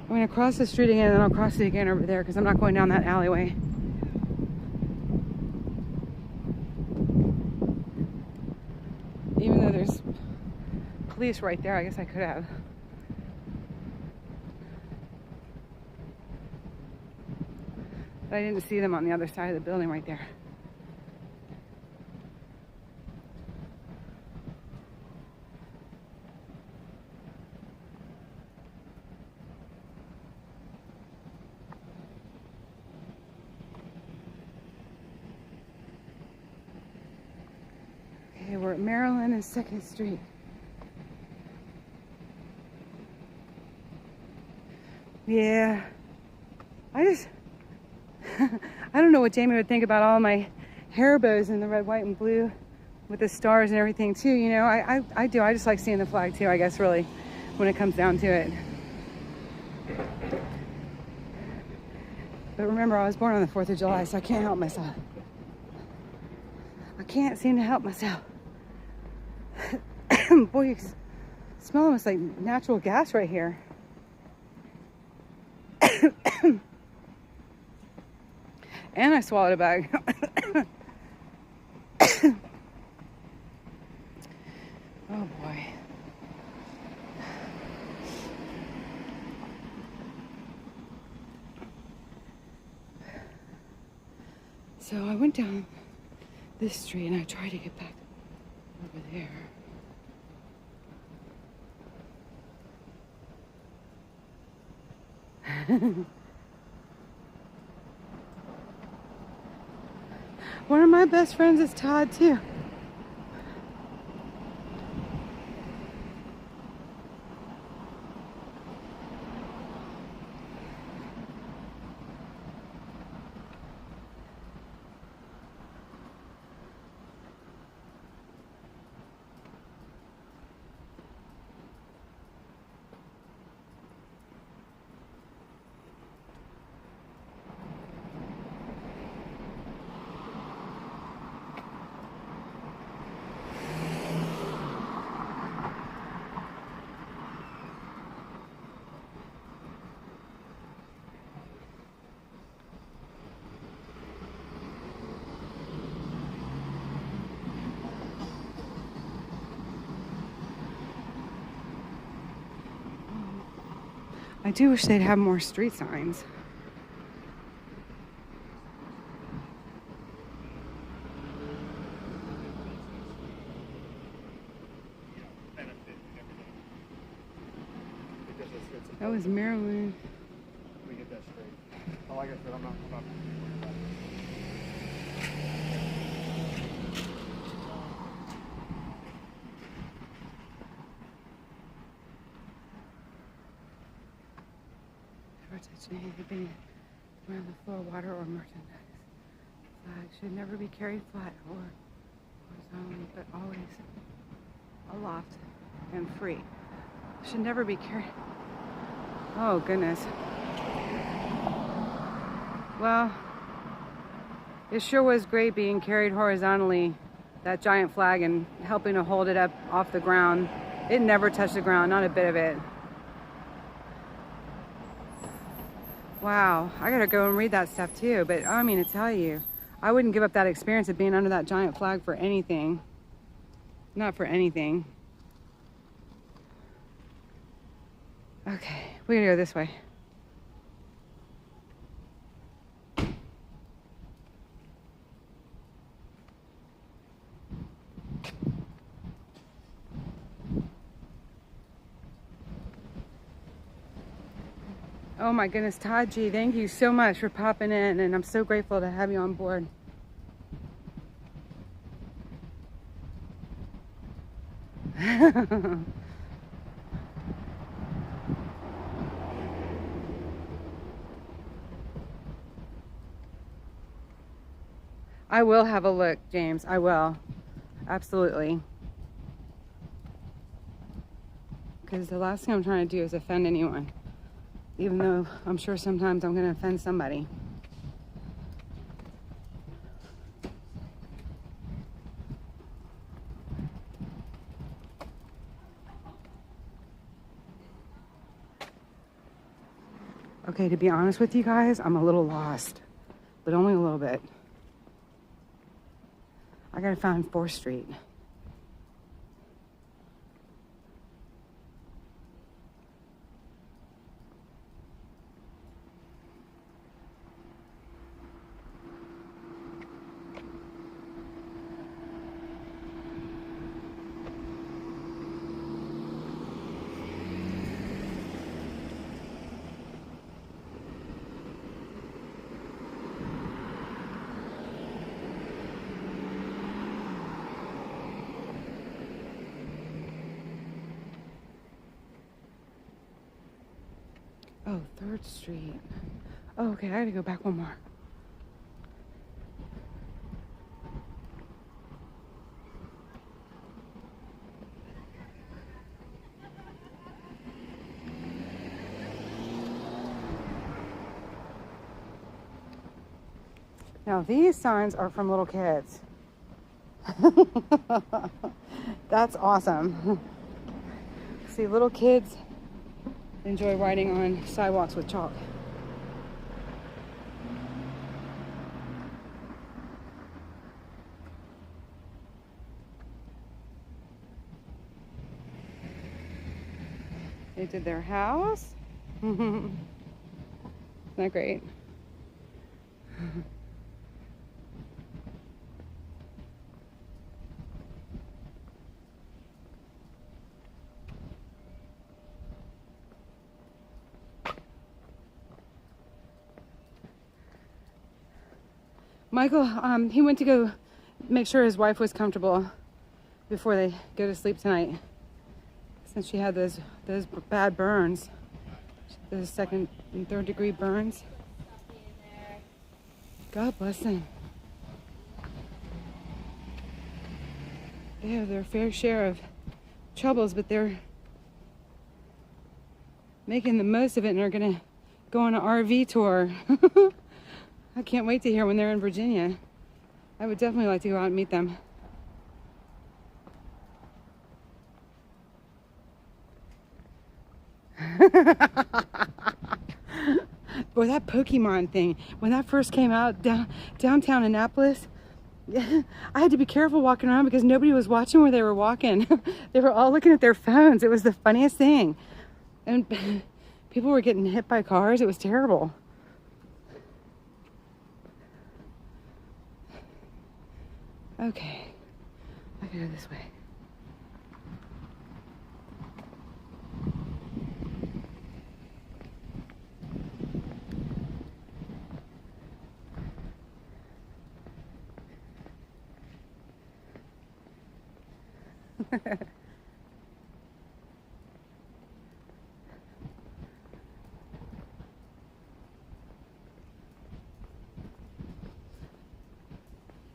I'm gonna cross the street again, and then I'll cross it again over there because I'm not going down that alleyway. Even though there's police right there, I guess I could have. But I didn't see them on the other side of the building right there. Okay, we're at Maryland and 2nd Street. Yeah, I don't know what Jamie would think about all my hair bows in the red, white, and blue with the stars and everything too. You know, I do. I just like seeing the flag too, I guess, really, when it comes down to it. But remember, I was born on the 4th of July, so I can't help myself. I can't seem to help myself. Boy, you smell almost like natural gas right here. And I swallowed a bag. Oh boy. So I went down this street and I tried to get back over there. One of my best friends is Todd too. I do wish they'd have more street signs. That was Maryland. We get that straight. Oh, like I said, I'm not worried about it. Anything around the floor, water or merchandise. Flag should never be carried flat or horizontally, but always aloft and free. Should never be carried. Oh goodness. Well, it sure was great being carried horizontally, that giant flag, and helping to hold it up off the ground. It never touched the ground, not a bit of it. Wow, I gotta go and read that stuff too, but I mean to tell you, I wouldn't give up that experience of being under that giant flag for anything. Not for anything. Okay, we gotta go this way. Oh my goodness, Taji, thank you so much for popping in, and I'm so grateful to have you on board. I will have a look, James. I will. Absolutely. Because the last thing I'm trying to do is offend anyone. Even though I'm sure sometimes I'm going to offend somebody. Okay, to be honest with you guys, I'm a little lost, but only a little bit. I gotta find 4th Street. Oh, 3rd Street. Oh, okay, I gotta go back one more. Now these signs are from little kids. That's awesome. See, little kids enjoy riding on sidewalks with chalk. They did their house. Isn't that great? Michael, he went to go make sure his wife was comfortable before they go to sleep tonight. Since she had those bad burns, those 2nd and 3rd degree burns. God bless them. They have their fair share of troubles, but they're making the most of it and are gonna go on an RV tour. I can't wait to hear when they're in Virginia. I would definitely like to go out and meet them. Boy, that Pokemon thing, when that first came out downtown Annapolis, I had to be careful walking around because nobody was watching where they were walking. They were all looking at their phones. It was the funniest thing. And people were getting hit by cars. It was terrible. Okay, I gotta go this way.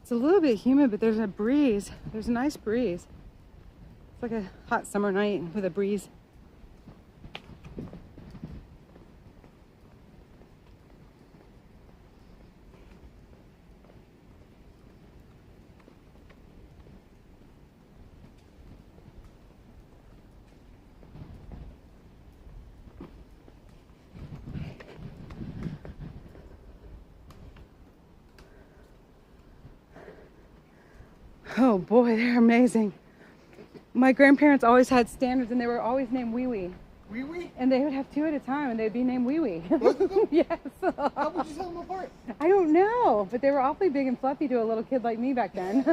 It's a little bit humid, but there's a breeze. There's a nice breeze. It's like a hot summer night with a breeze. Oh boy, they're amazing. My grandparents always had standards and they were always named Wee Wee. Wee Wee? And they would have 2 at a time and they'd be named Wee Wee. Both of them? Yes. How would you tell them apart? I don't know, but they were awfully big and fluffy to a little kid like me back then.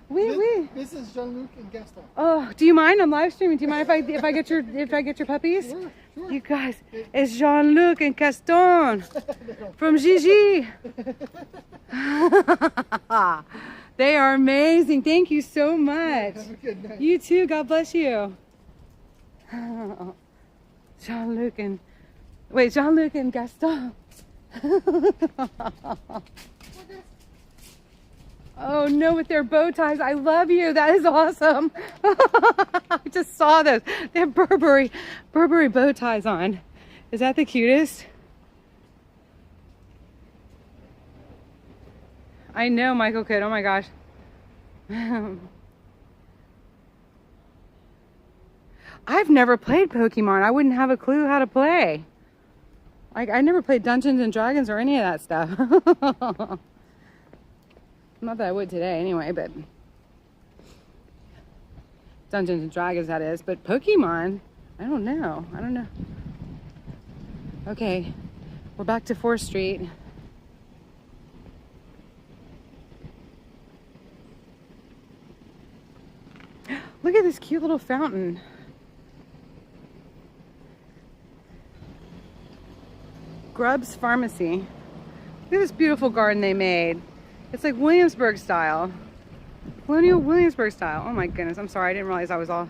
Wee Wee. This is Jean-Luc and Gaston. Oh, do you mind? I'm live streaming. Do you mind if I get your puppies? Sure, sure. You guys, it's Jean-Luc and Gaston from Gigi. They are amazing. Thank you so much. Have a good night. You too. God bless you. Jean-Luc and Gaston. Oh no, with their bow ties. I love you. That is awesome. I just saw those. They have Burberry bow ties on. Is that the cutest? I know Michael could. Oh my gosh. I've never played Pokemon. I wouldn't have a clue how to play. I never played Dungeons and Dragons or any of that stuff. Not that I would today anyway, but Dungeons and Dragons that is. But Pokemon, I don't know. Okay, we're back to 4th Street. Look at this cute little fountain. Grubb's Pharmacy. Look at this beautiful garden they made. It's like Williamsburg style. Colonial Williamsburg style. Oh my goodness, I'm sorry, I didn't realize I was all...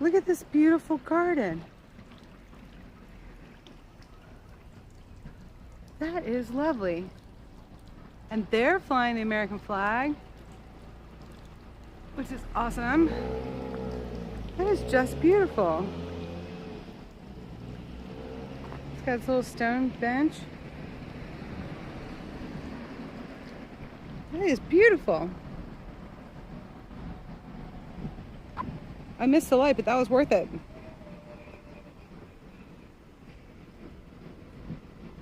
Look at this beautiful garden. That is lovely. And they're flying the American flag, which is awesome. That is just beautiful. It's got this little stone bench. That is beautiful. I missed the light, but that was worth it.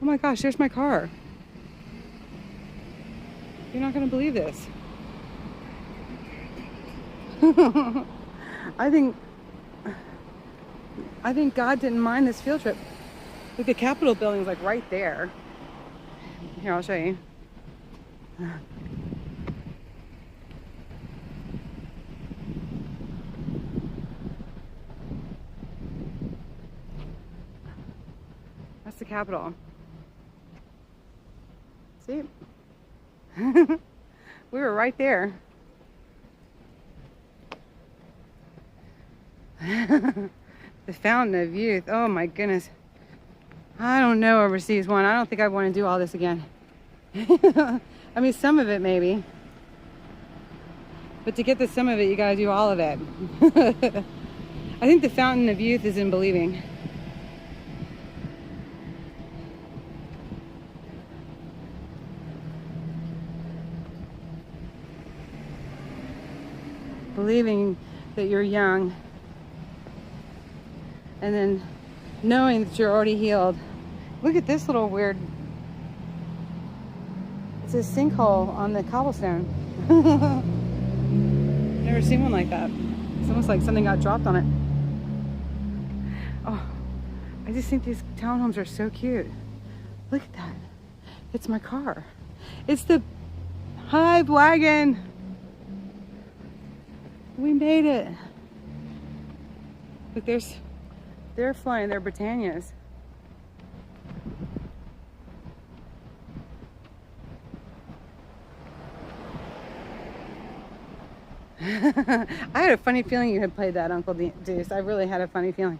Oh my gosh, there's my car. You're not gonna believe this. I think God didn't mind this field trip. Look, the Capitol building's like right there. Here, I'll show you. That's the Capitol. See? We were right there. The Fountain of Youth. Oh my goodness. I don't know overseas one. I don't think I want to do all this again. I mean, some of it maybe. But to get the some of it, you got to do all of it. I think the Fountain of Youth is in believing. Believing that you're young. And then knowing that you're already healed. Look at this little weird, it's a sinkhole on the cobblestone. Never seen one like that. It's almost like something got dropped on it. Oh, I just think these townhomes are so cute. Look at that. It's my car. It's the Hive wagon. We made it. Look, they're flying their Britannias. I had a funny feeling you had played that, Uncle Deuce. I really had a funny feeling.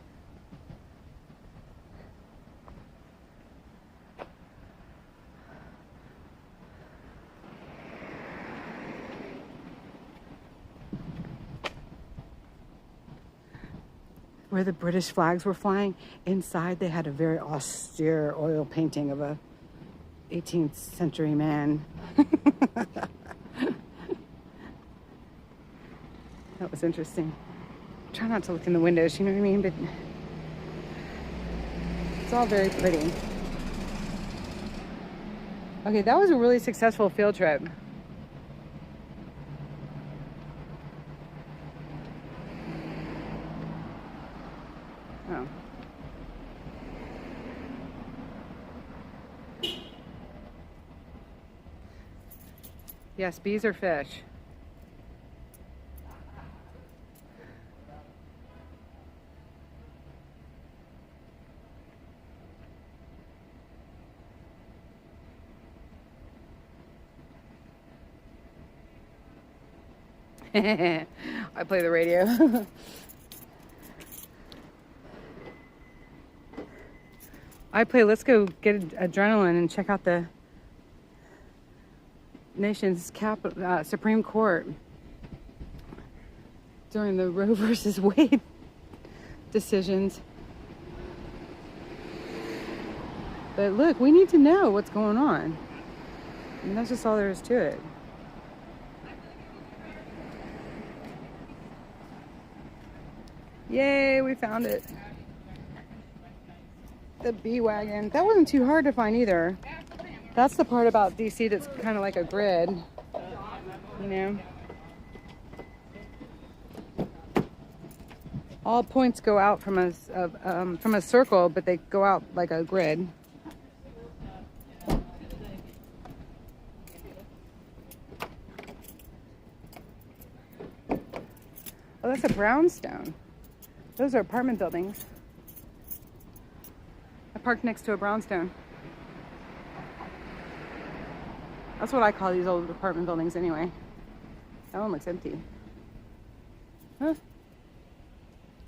Where the British flags were flying, inside they had a very austere oil painting of a 18th century man. That was interesting. Try not to look in the windows, you know what I mean? But it's all very pretty. Okay, that was a really successful field trip. Oh. Yes, bees are fish. I play the radio. I play, let's go get adrenaline and check out the nation's Supreme Court during the Roe versus Wade decisions. But look, we need to know what's going on. And that's just all there is to it. Yay, we found it. The bee wagon. That wasn't too hard to find either. That's the part about DC that's kind of like a grid, you know. All points go out from a circle, but they go out like a grid. Oh, that's a brownstone. Those are apartment buildings. I parked next to a brownstone. That's what I call these old apartment buildings anyway. That one looks empty. Huh?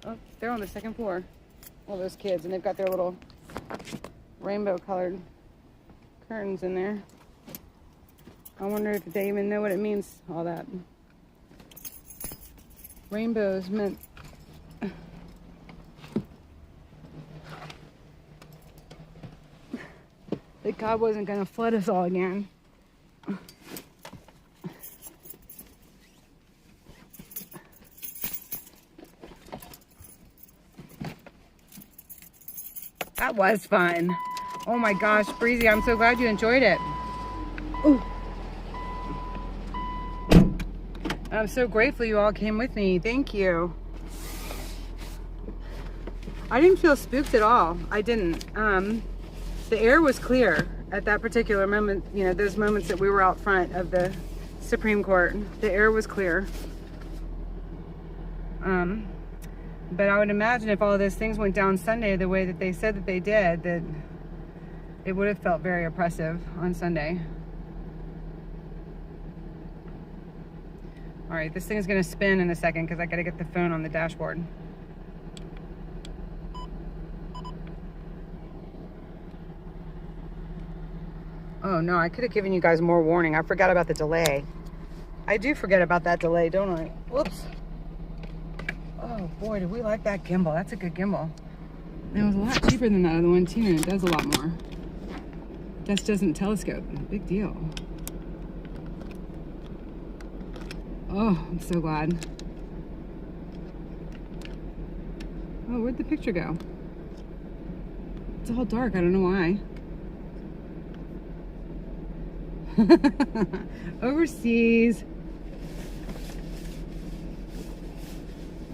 Oh, they're on the second floor. All those kids, and they've got their little rainbow colored curtains in there. I wonder if they even know what it means, all that. Rainbows meant that God wasn't going to flood us all again. That was fun. Oh my gosh, Breezy, I'm so glad you enjoyed it. Ooh. I'm so grateful you all came with me. Thank you. I didn't feel spooked at all. I didn't. The air was clear at that particular moment. You know, those moments that we were out front of the Supreme Court. The air was clear. But I would imagine if all of those things went down Sunday the way that they said that they did, that it would have felt very oppressive on Sunday. All right, this thing's gonna spin in a second because I gotta get the phone on the dashboard. Oh no, I could have given you guys more warning. I forgot about the delay. I do forget about that delay, don't I? Whoops. Oh boy, do we like that gimbal. That's a good gimbal. It was a lot cheaper than that other one too, and it does a lot more. Just doesn't telescope. Big deal. Oh, I'm so glad. Oh, where'd the picture go? It's all dark, I don't know why. Overseas.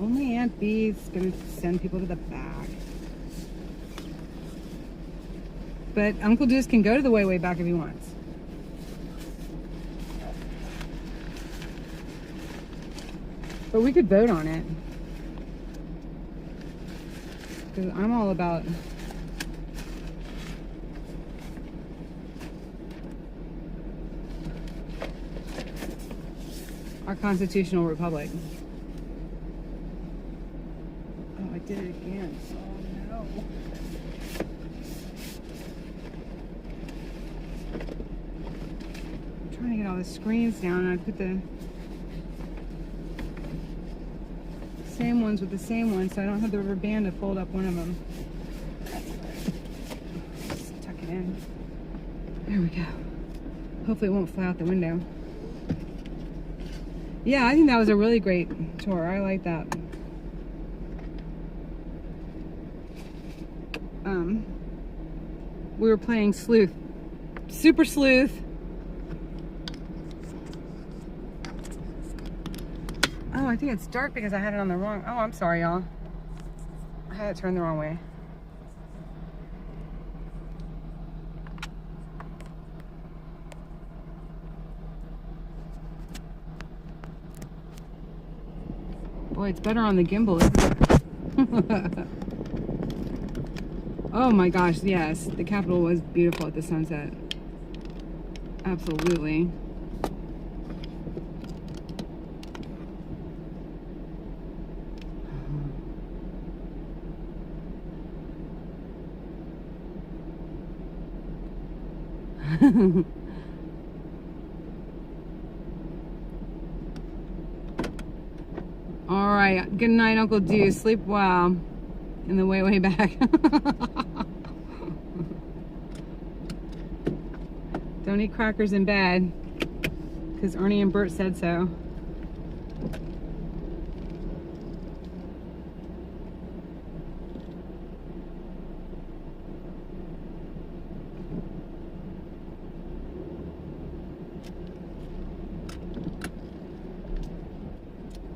Only Aunt B's gonna send people to the back. But Uncle Deuce can go to the way back if he wants. But we could vote on it. Because I'm all about our constitutional republic. Oh, I did it again. Oh no. I'm trying to get all the screens down, and I put the same ones with the same ones, so I don't have the rubber band to fold up one of them. Just tuck it in. There we go. Hopefully it won't fly out the window. Yeah, I think that was a really great tour. I like that. We were playing Sleuth. Super Sleuth. Oh, I think it's dark because I had it on the wrong... Oh, I'm sorry, y'all. I had it turned the wrong way. Boy, it's better on the gimbal, isn't it? Oh my gosh, yes. The Capitol was beautiful at the sunset. Absolutely. All right, good night, Uncle Deuce. Sleep well in the way back. Don't eat crackers in bed because Ernie and Bert said so.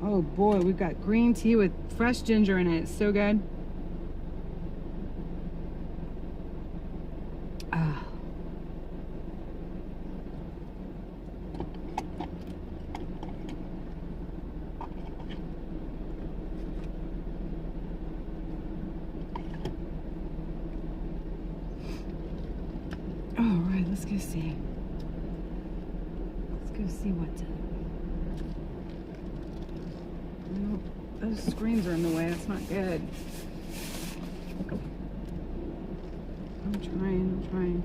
Oh boy, we've got green tea with fresh ginger in it. It's so good. Ah. All right, let's go see. Let's go see what's up. No, those screens are in the way. That's not good. I'm trying.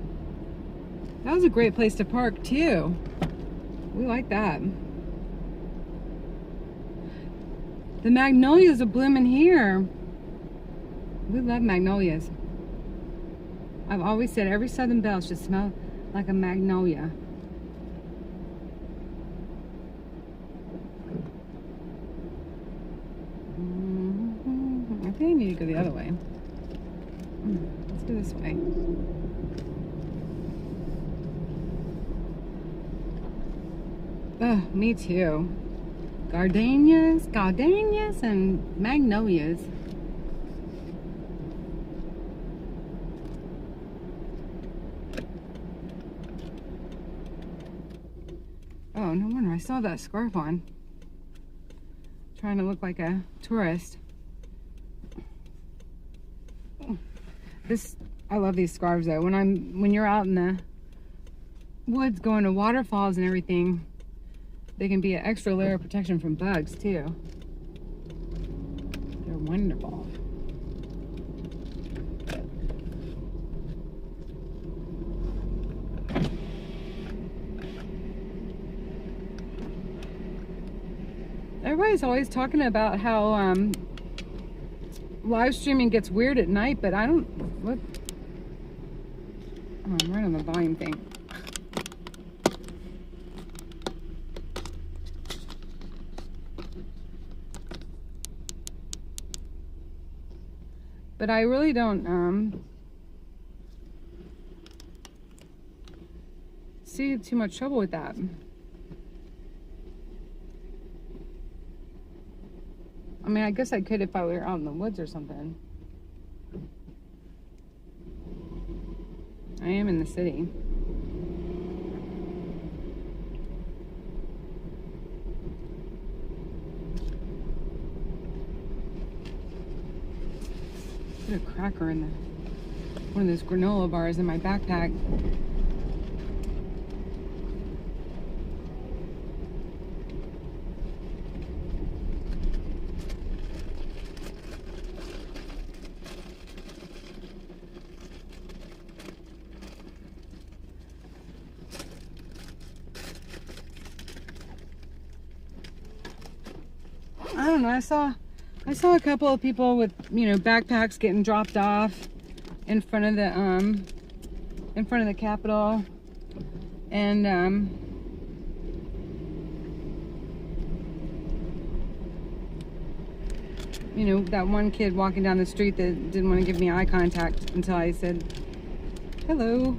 That was a great place to park too. We like that. The magnolias are blooming here. We love magnolias. I've always said every Southern Belle should smell like a magnolia. I think I need to go the other way. Let's go this way. Ugh, me too. Gardenias, and magnolias. Oh, no wonder I saw that scarf on. Trying to look like a tourist. I love these scarves though. When you're out in the woods going to waterfalls and everything, they can be an extra layer of protection from bugs too. They're wonderful. Everybody's always talking about how live streaming gets weird at night, but I don't. What? Oh, I'm right on the volume thing. But I really don't see too much trouble with that. I mean, I guess I could if I were out in the woods or something. I am in the city. Put a cracker in one of those granola bars in my backpack. I don't know. I saw a couple of people with, backpacks getting dropped off in front of the Capitol, and that one kid walking down the street that didn't want to give me eye contact until I said hello.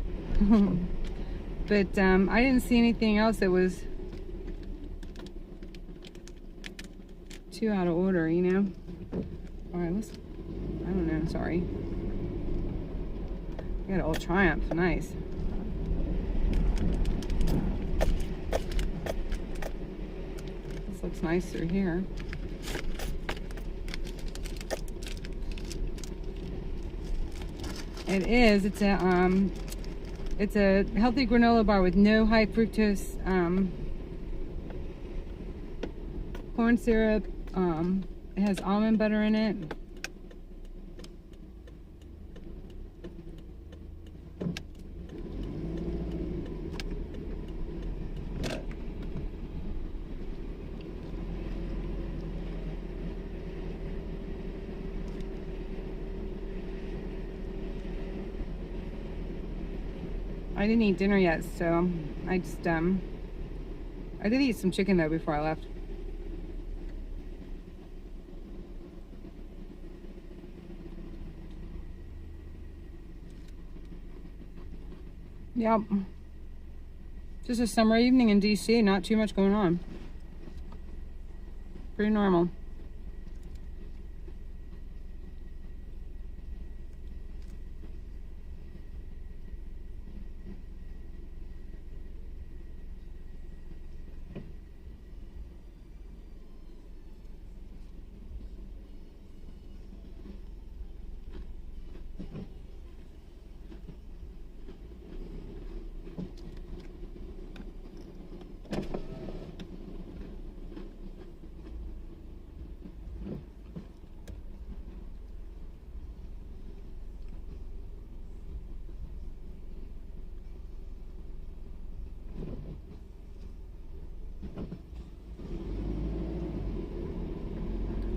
But I didn't see anything else that was too out of order, All right, I don't know, sorry. I got an Old Triumph, nice. This looks nice through here. It is, it's a healthy granola bar with no high fructose corn syrup. It has almond butter in it. I didn't eat dinner yet, so I just I did eat some chicken though before I left. Yep. Just a summer evening in DC, not too much going on. Pretty normal.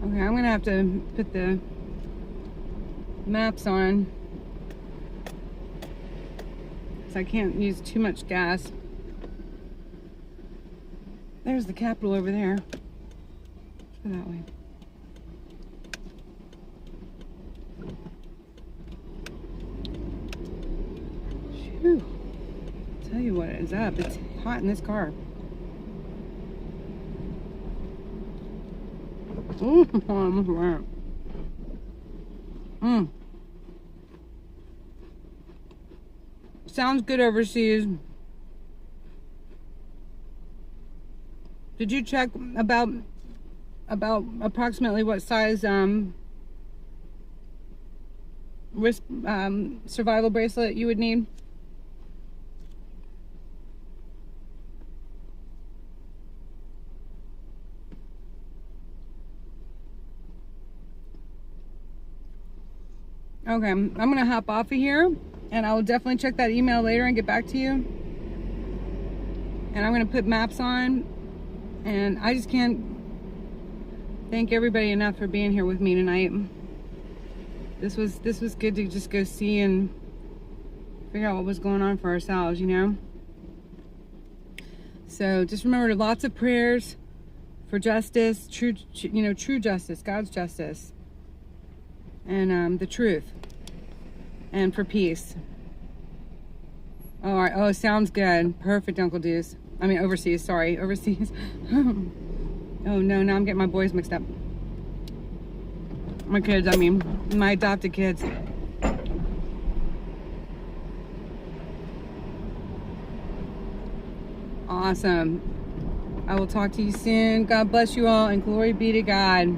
Okay, I'm gonna have to put the maps on, so I can't use too much gas. There's the Capitol over there. Let's go that way. Whew. Tell you what is up. It's hot in this car. Sounds good overseas. Did you check about approximately what size wrist survival bracelet you would need? Okay, I'm gonna hop off of here, and I will definitely check that email later and get back to you. And I'm gonna put maps on, and I just can't thank everybody enough for being here with me tonight. This was good to just go see and figure out what was going on for ourselves, you know. So just remember, lots of prayers for justice, true justice, God's justice, and the truth, and for peace. All right. Oh, sounds good. Perfect, Uncle Deuce. I mean, overseas. Sorry, overseas. Oh no, now I'm getting my boys mixed up. My kids, I mean, my adopted kids. Awesome. I will talk to you soon. God bless you all, and glory be to God.